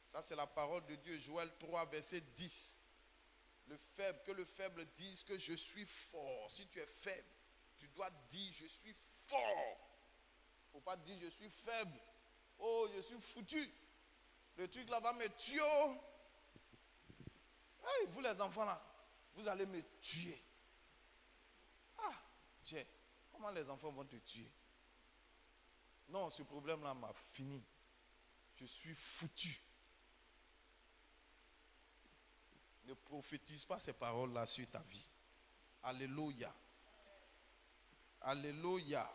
Ça, c'est la parole de Dieu. Joël 3, verset 10. Que le faible dise que je suis fort. Si tu es faible, tu dois dire je suis fort. Il ne faut pas dire je suis faible. Oh, je suis foutu. Le truc là va me tuer. Hey, vous les enfants là, vous allez me tuer. Ah, comment les enfants vont te tuer? Non, ce problème-là m'a fini. Je suis foutu. Ne prophétise pas ces paroles-là sur ta vie. Alléluia. Alléluia.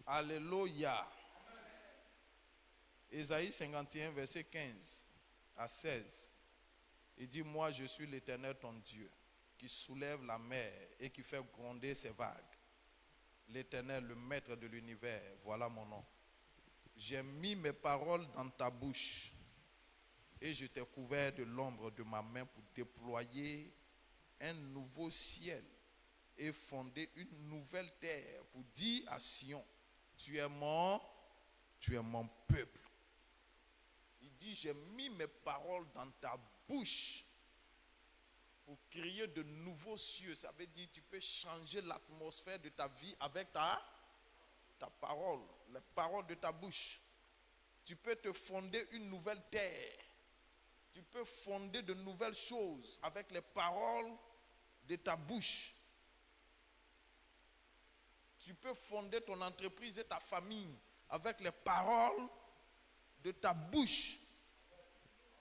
Alléluia. Ésaïe 51, verset 15 à 16. Il dit, moi je suis l'Éternel ton Dieu, qui soulève la mer et qui fait gronder ses vagues. L'Éternel, le maître de l'univers, voilà mon nom. J'ai mis mes paroles dans ta bouche et je t'ai couvert de l'ombre de ma main pour déployer un nouveau ciel et fonder une nouvelle terre pour dire à Sion, tu es mon peuple. Il dit, j'ai mis mes paroles dans ta bouche pour créer de nouveaux cieux. Ça veut dire tu peux changer l'atmosphère de ta vie avec ta parole, les paroles de ta bouche. Tu peux te fonder une nouvelle terre. Tu peux fonder de nouvelles choses avec les paroles de ta bouche. Tu peux fonder ton entreprise et ta famille avec les paroles de ta bouche.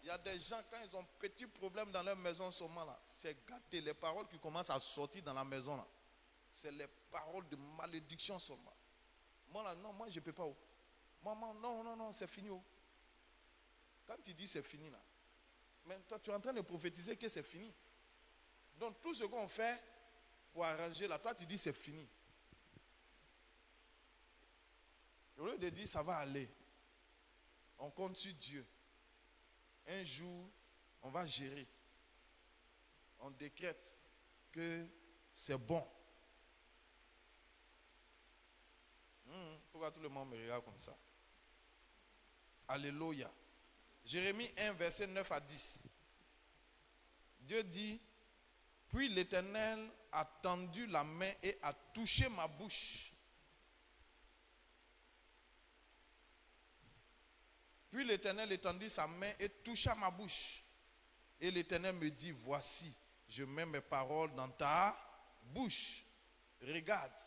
Il y a des gens, quand ils ont petits problèmes dans leur maison, seulement là, c'est gâté. Les paroles qui commencent à sortir dans la maison là, c'est les paroles de malédiction seulement. Moi là, non, moi je ne peux pas. Maman, non, c'est fini. Quand tu dis c'est fini là, mais toi tu es en train de prophétiser que c'est fini. Donc tout ce qu'on fait pour arranger là, toi tu dis c'est fini. Au lieu de dire ça va aller, on compte sur Dieu. Un jour, on va gérer. On décrète que c'est bon. Pourquoi tout le monde me regarde comme ça? Alléluia. Jérémie 1, verset 9 à 10. Dieu dit, puis l'Éternel a tendu la main et a touché ma bouche. Puis l'Éternel étendit sa main et toucha ma bouche. Et l'Éternel me dit, voici, je mets mes paroles dans ta bouche. Regarde,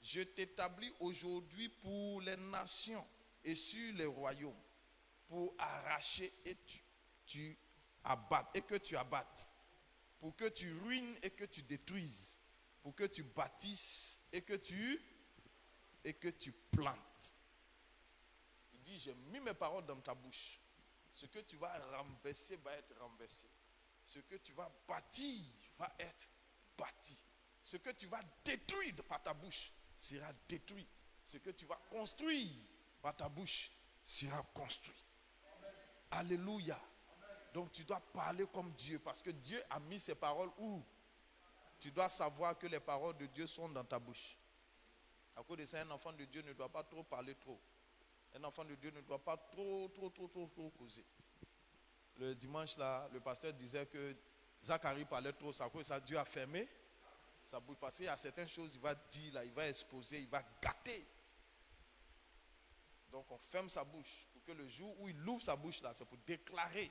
je t'établis aujourd'hui pour les nations et sur les royaumes, pour arracher et tu abattes, et que tu abattes, pour que tu ruines et que tu détruises, pour que tu bâtisses et que tu plantes. Il dit, j'ai mis mes paroles dans ta bouche. Ce que tu vas renverser va être renversé. Ce que tu vas bâtir va être bâti. Ce que tu vas détruire par ta bouche sera détruit. Ce que tu vas construire par ta bouche sera construit. Amen. Alléluia. Amen. Donc tu dois parler comme Dieu parce que Dieu a mis ses paroles où? Tu dois savoir que les paroles de Dieu sont dans ta bouche. À cause de ça, un enfant de Dieu ne doit pas trop parler trop. Un enfant de Dieu ne doit pas trop causer. Le dimanche là, le pasteur disait que Zacharie parlait trop, ça cause ça, Dieu a fermé sa bouche. Parce qu'il y a certaines choses, il va dire là, il va exposer, il va gâter. Donc on ferme sa bouche pour que le jour où il ouvre sa bouche là, c'est pour déclarer,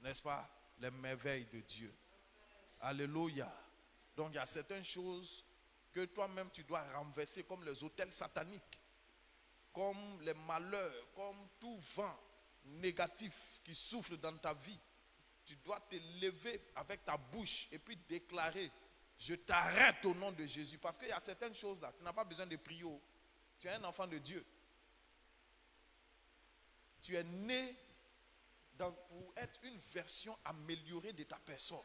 n'est-ce pas, les merveilles de Dieu. Alléluia. Donc il y a certaines choses que toi-même tu dois renverser comme les autels sataniques, comme les malheurs, comme tout vent négatif qui souffle dans ta vie. Tu dois te lever avec ta bouche et puis déclarer, je t'arrête au nom de Jésus. Parce qu'il y a certaines choses là, tu n'as pas besoin de prier. Tu es un enfant de Dieu. Tu es né pour être une version améliorée de ta personne.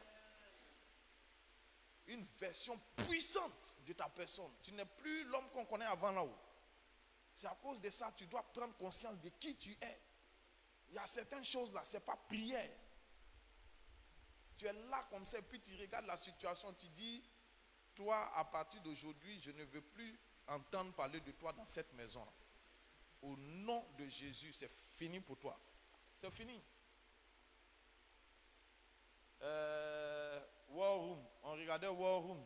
Une version puissante de ta personne. Tu n'es plus l'homme qu'on connaît avant là-haut. C'est à cause de ça que tu dois prendre conscience de qui tu es. Il y a certaines choses là, ce n'est pas prière. Tu es là comme ça, puis tu regardes la situation, tu dis, toi, à partir d'aujourd'hui, je ne veux plus entendre parler de toi dans cette maison. Au nom de Jésus, c'est fini pour toi. C'est fini. War Room, on regardait War Room.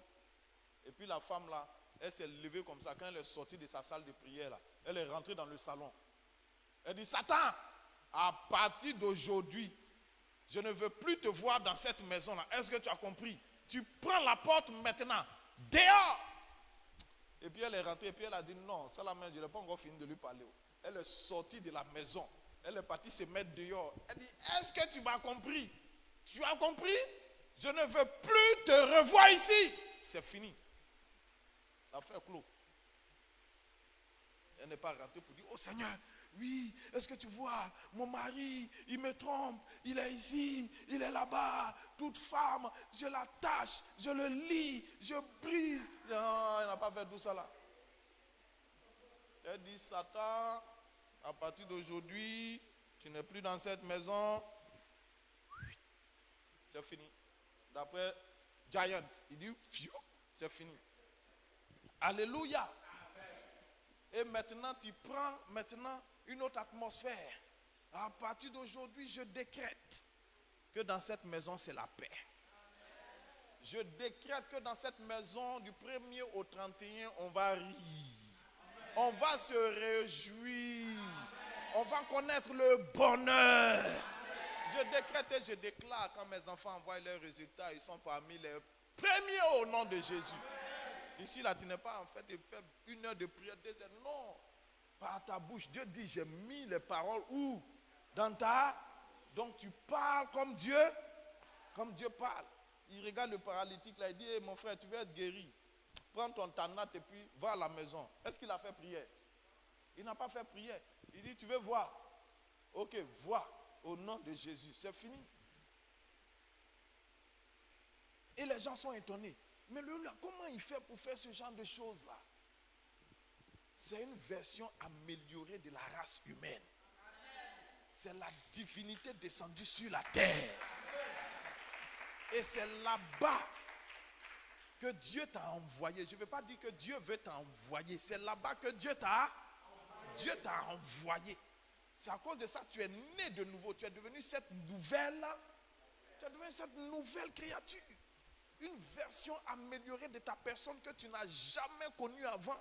Et puis la femme là, elle s'est levée comme ça. Quand elle est sortie de sa salle de prière là, elle est rentrée dans le salon. Elle dit, Satan, à partir d'aujourd'hui, je ne veux plus te voir dans cette maison là. Est-ce que tu as compris? Tu prends la porte maintenant. Dehors! Et puis elle est rentrée et puis elle a dit, non, ça la main, je n'ai pas encore fini de lui parler. Elle est sortie de la maison. Elle est partie se mettre dehors. Elle dit, est-ce que tu m'as compris? Tu as compris? Je ne veux plus te revoir ici. C'est fini. L'affaire clos. Elle n'est pas rentrée pour dire, oh Seigneur, oui, est-ce que tu vois, mon mari, il me trompe, il est ici, il est là-bas, toute femme, je l'attache, je le lie, je brise. Non, elle n'a pas fait tout ça là. Elle dit, Satan, à partir d'aujourd'hui, tu n'es plus dans cette maison. C'est fini. D'après Giant, il dit, c'est fini. Alléluia. Et maintenant, tu prends une autre atmosphère. À partir d'aujourd'hui, je décrète que dans cette maison, c'est la paix. Je décrète que dans cette maison, du 1er au 31, on va rire. On va se réjouir. On va connaître le bonheur. Je décrète et je déclare, quand mes enfants envoient leurs résultats, ils sont parmi les premiers au nom de Jésus. Ici, là, tu n'es pas en fait de faire 1 heure de prière, 2 heures. Non. Par ta bouche. Dieu dit, j'ai mis les paroles où? Dans ta. Donc tu parles comme Dieu parle. Il regarde le paralytique là, il dit, hey, mon frère, tu veux être guéri. Prends ton tanat et puis va à la maison. Est-ce qu'il a fait prière? Il n'a pas fait prière. Il dit, tu veux voir? Ok, vois au nom de Jésus. C'est fini. Et les gens sont étonnés. Mais là, comment il fait pour faire ce genre de choses-là? C'est une version améliorée de la race humaine. C'est la divinité descendue sur la terre. Et c'est là-bas que Dieu t'a envoyé. Je ne veux pas dire que Dieu veut t'envoyer. C'est là-bas que Dieu t'a. Dieu t'a envoyé. C'est à cause de ça que tu es né de nouveau. Tu es devenu cette nouvelle-là. Tu es devenu cette nouvelle créature. Une version améliorée de ta personne que tu n'as jamais connue avant.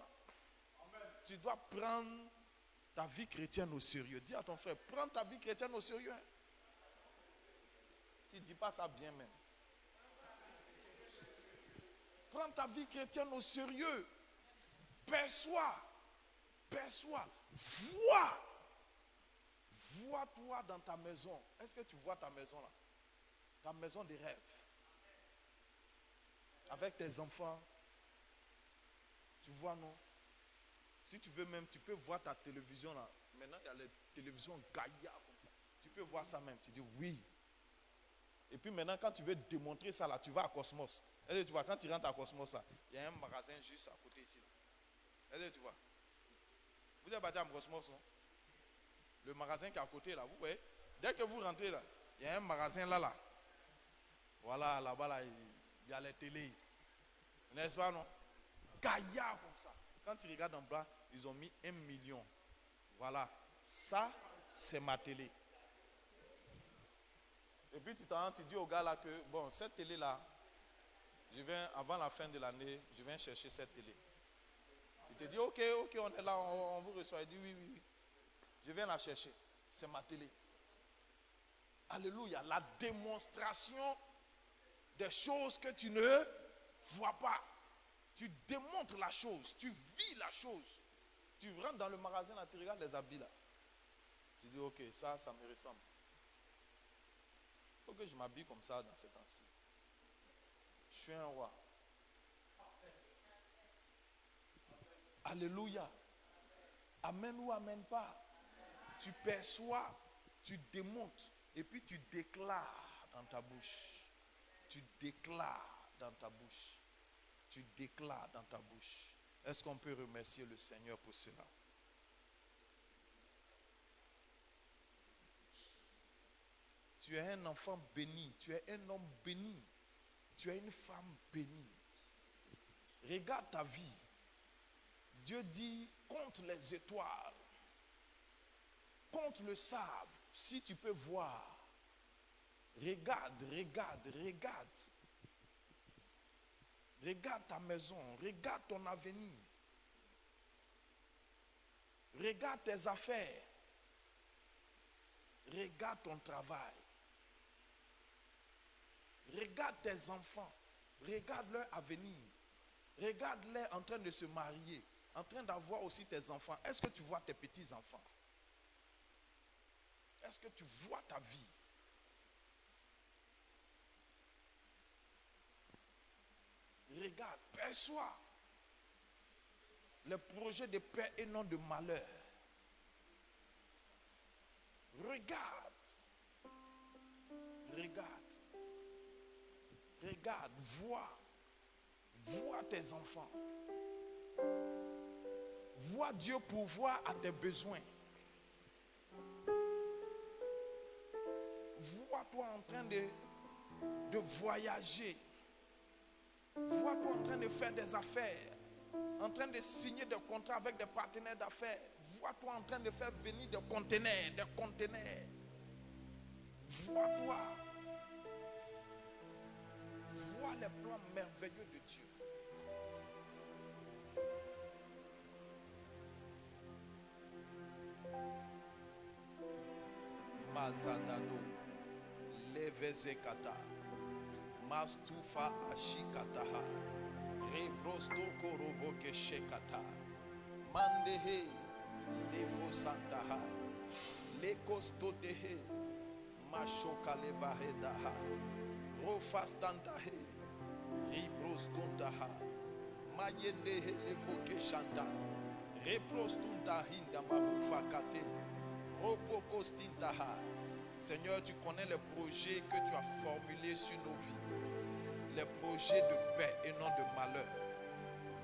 Tu dois prendre ta vie chrétienne au sérieux. Dis à ton frère, prends ta vie chrétienne au sérieux. Hein. Tu ne dis pas ça bien même. Prends ta vie chrétienne au sérieux. Perçois. Vois-toi dans ta maison. Est-ce que tu vois ta maison là? Ta maison des rêves. Avec tes enfants. Tu vois, non? Si tu veux même, tu peux voir ta télévision là. Maintenant, il y a les télévisions Gaïa comme ça. Tu peux voir ça même. Tu dis oui. Et puis maintenant, quand tu veux démontrer ça là, tu vas à Cosmos. Est-ce que tu vois, quand tu rentres à Cosmos là, il y a un magasin juste à côté ici. Est-ce que tu vois? Vous êtes battu à Cosmos, non? Le magasin qui est à côté là, vous voyez? Dès que vous rentrez là, il y a un magasin là. Voilà, là-bas là, il y a les télés. N'est-ce pas, non? Gaïa comme ça. Quand tu regardes en bas, ils ont mis 1 million. Voilà. Ça, c'est ma télé. Et puis tu dis au gars là que, bon, cette télé là, je viens, avant la fin de l'année, je viens chercher cette télé. Il te dit, ok, on est là, on vous reçoit. Il dit, oui. Je viens la chercher. C'est ma télé. Alléluia. La démonstration des choses que tu ne vois pas. Tu démontres la chose. Tu vis la chose. Tu rentres dans le magasin, là, tu regardes les habits là. Tu dis, ok, ça me ressemble. Il faut que je m'habille comme ça dans ces temps-ci. Je suis un roi. Alléluia. Amen ou amen pas. Tu perçois, tu démontes et puis tu déclares dans ta bouche. Tu déclares dans ta bouche. Tu déclares dans ta bouche. Est-ce qu'on peut remercier le Seigneur pour cela? Tu es un enfant béni. Tu es un homme béni. Tu es une femme bénie. Regarde ta vie. Dieu dit, compte les étoiles. Compte le sable. Si tu peux voir. Regarde. Regarde ta maison. Regarde ton avenir. Regarde tes affaires. Regarde ton travail. Regarde tes enfants. Regarde leur avenir. Regarde-les en train de se marier. En train d'avoir aussi tes enfants. Est-ce que tu vois tes petits-enfants? Est-ce que tu vois ta vie? Regarde, perçois les projets de paix et non de malheur. Regarde, vois tes enfants. Vois Dieu pourvoir à tes besoins. Vois-toi en train de voyager. Vois-toi en train de faire des affaires. En train de signer des contrats avec des partenaires d'affaires. Vois-toi en train de faire venir des conteneurs. Vois-toi. Vois les plans merveilleux de Dieu. Mazadado, Levezekata, Mastufa Ashikataha, Rebrosto Korovoke Shekata, Mandehe, Levo Santaha, Lekostotehe, Mashokalevahedaha, Rofastantahe, Ribrostontaha, Mayendehe Levoke Shanta, Reprostuntahinda Mahufakate. Seigneur, tu connais les projets que tu as formulés sur nos vies. Les projets de paix et non de malheur.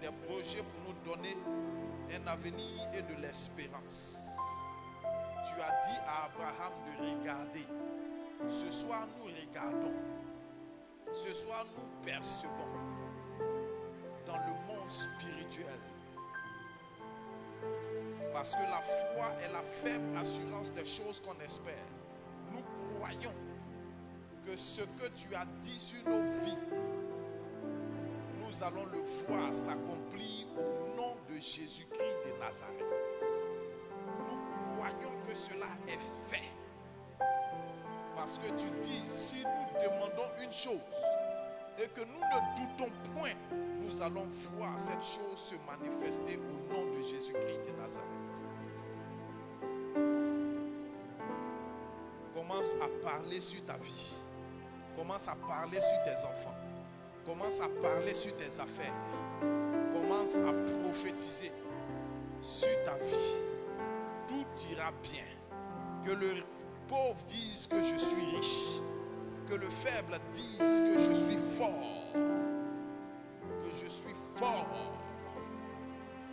Des projets pour nous donner un avenir et de l'espérance. Tu as dit à Abraham de regarder. Ce soir, nous regardons. Ce soir, nous percevons dans le monde spirituel. Parce que la foi est la ferme assurance des choses qu'on espère. Nous croyons que ce que tu as dit sur nos vies, nous allons le voir s'accomplir au nom de Jésus-Christ de Nazareth. Nous croyons que cela est fait. Parce que tu dis, si nous demandons une chose et que nous ne doutons point, nous allons voir cette chose se manifester au nom de Jésus-Christ de Nazareth. Commence à parler sur ta vie. Commence à parler sur tes enfants. Commence à parler sur tes affaires. Commence à prophétiser sur ta vie. Tout ira bien. Que le pauvre dise que je suis riche. Que le faible dise que je suis fort. Que je suis fort.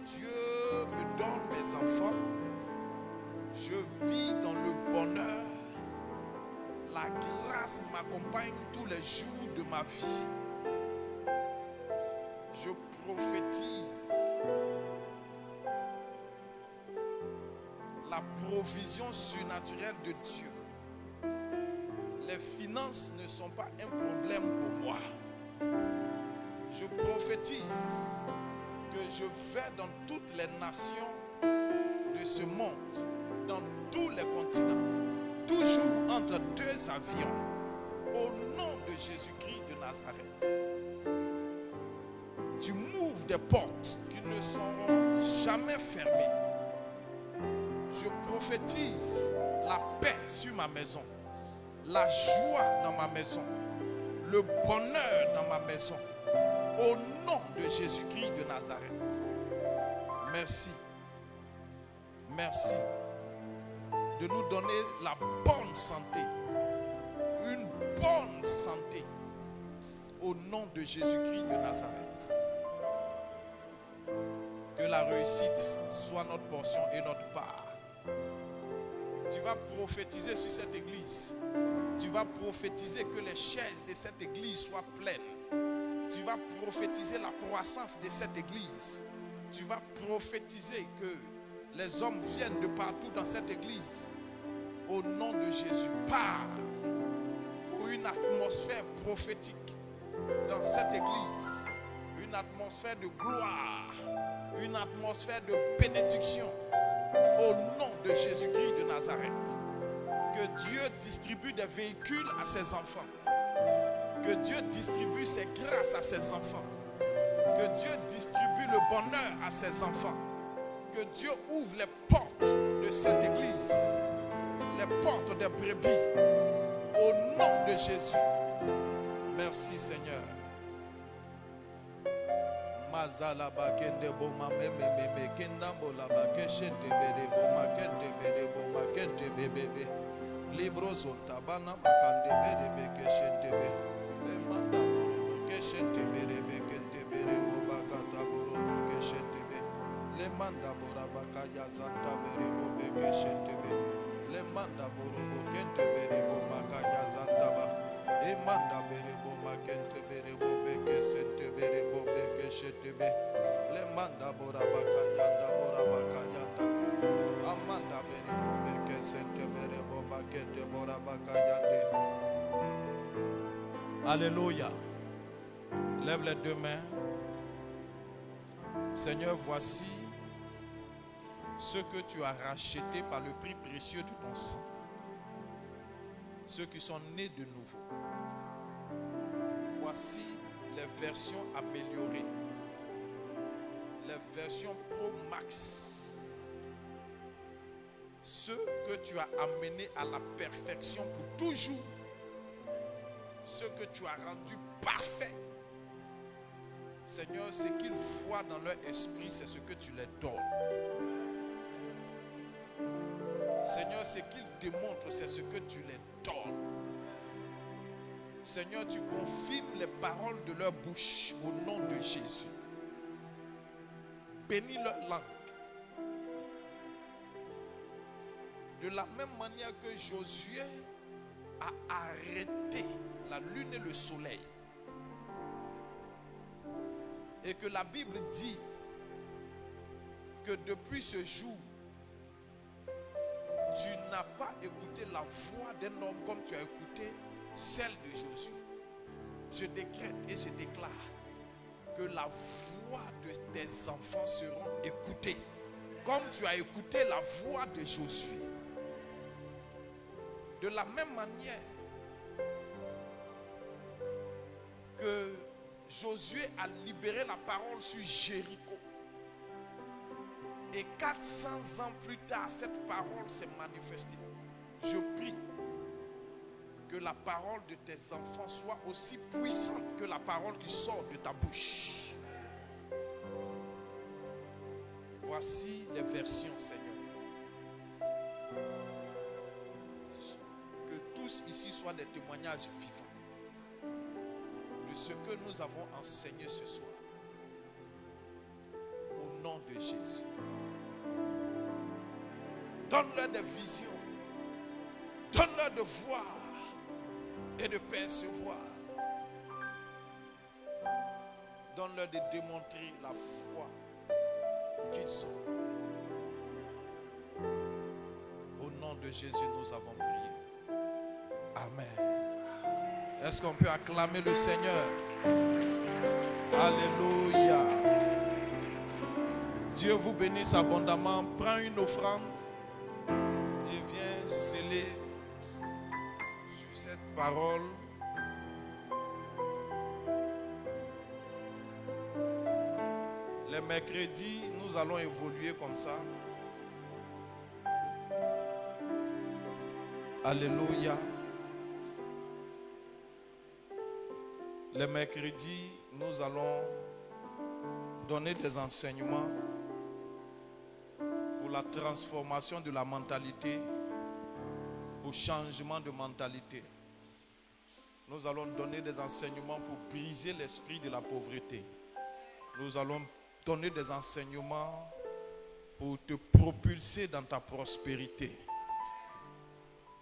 Dieu me donne mes enfants. Je vis dans le bonheur. La grâce m'accompagne tous les jours de ma vie. Je prophétise la provision surnaturelle de Dieu. Les finances ne sont pas un problème pour moi. Je prophétise que je vais dans toutes les nations de ce monde, dans tous les continents, toujours entre deux avions, au nom de Jésus-Christ de Nazareth. Tu m'ouvres des portes qui ne seront jamais fermées. Je prophétise la paix sur ma maison, la joie dans ma maison, le bonheur dans ma maison, au nom de Jésus-Christ de Nazareth. Merci. Merci de nous donner la bonne santé, une bonne santé, au nom de Jésus-Christ de Nazareth. Que la réussite soit notre portion et notre part. Tu vas prophétiser sur cette église. Tu vas prophétiser que les chaises de cette église soient pleines. Tu vas prophétiser la croissance de cette église. Tu vas prophétiser que les hommes viennent de partout dans cette église. Au nom de Jésus, parle pour une atmosphère prophétique dans cette église. Une atmosphère de gloire. Une atmosphère de bénédiction. Au nom de Jésus-Christ de Nazareth. Que Dieu distribue des véhicules à ses enfants. Que Dieu distribue ses grâces à ses enfants. Que Dieu distribue le bonheur à ses enfants. Que Dieu ouvre les portes de cette église. Les portes des brebis. Au nom de Jésus. Merci Seigneur. Mazala bakende boma meme kendambo la bakeshente bede boma kente bede boma kente bebebe libro zontabana makande bede bekeshente be manda boro keshente bede bekente bede boba kata boro keshente be le manda bora bakaya zanta bede bobe keshente be le manda boro kente bede boma kaya zanta ba e manda bede boma kente bede bobe keshente bede bobe Shetebe, le manda bora bakayanda bora bakayanda, amanda beri bobe kesente beri boba kete bora bakayande. Alléluia. Lève les deux mains. Seigneur, voici ce que tu as racheté par le prix précieux de ton sang. Ceux qui sont nés de nouveau. Voici les versions améliorées, les versions Pro Max, ceux que tu as amenés à la perfection pour toujours, ceux que tu as rendus parfaits. Seigneur, ce qu'ils voient dans leur esprit, c'est ce que tu les donnes. Seigneur, ce qu'ils démontrent, c'est ce que tu les donnes. Seigneur, tu confirmes les paroles de leur bouche au nom de Jésus. Bénis leur langue. De la même manière que Josué a arrêté la lune et le soleil. Et que la Bible dit que depuis ce jour, tu n'as pas écouté la voix d'un homme comme tu as écouté celle de Josué. Je décrète et je déclare que la voix de tes enfants seront écoutées comme tu as écouté la voix de Josué. De la même manière que Josué a libéré la parole sur Jéricho. Et 400 ans plus tard, cette parole s'est manifestée. Je prie que la parole de tes enfants soit aussi puissante que la parole qui sort de ta bouche. Voici les versions, Seigneur. Que tous ici soient des témoignages vivants de ce que nous avons enseigné ce soir. Au nom de Jésus. Donne-leur des visions. Donne-leur de voir et de percevoir. Donne-leur de démontrer la foi qu'ils sont. Au nom de Jésus, nous avons prié. Amen. Est-ce qu'on peut acclamer le Seigneur? Alléluia. Dieu vous bénisse abondamment. Prends une offrande et viens sceller sur cette parole. Les mercredis, nous allons évoluer comme ça. Alléluia. Les mercredis, nous allons donner des enseignements pour la transformation de la mentalité, au changement de mentalité. Nous allons donner des enseignements pour briser l'esprit de la pauvreté. Nous allons donner des enseignements pour te propulser dans ta prospérité.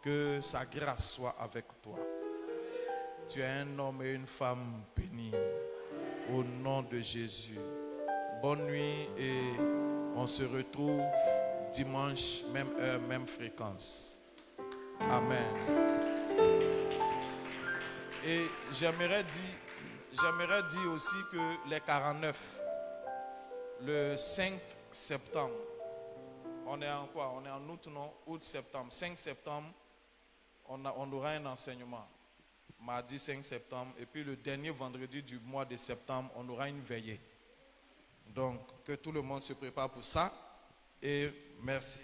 Que sa grâce soit avec toi. Tu es un homme et une femme bénis. Au nom de Jésus. Bonne nuit et on se retrouve dimanche, même heure, même fréquence. Amen. Et j'aimerais dire aussi que les 49, le 5 septembre, on est en quoi? On est en août, non? Août, septembre. 5 septembre, on aura un enseignement. Mardi 5 septembre. Et puis le dernier vendredi du mois de septembre, on aura une veillée. Donc, que tout le monde se prépare pour ça. Et merci.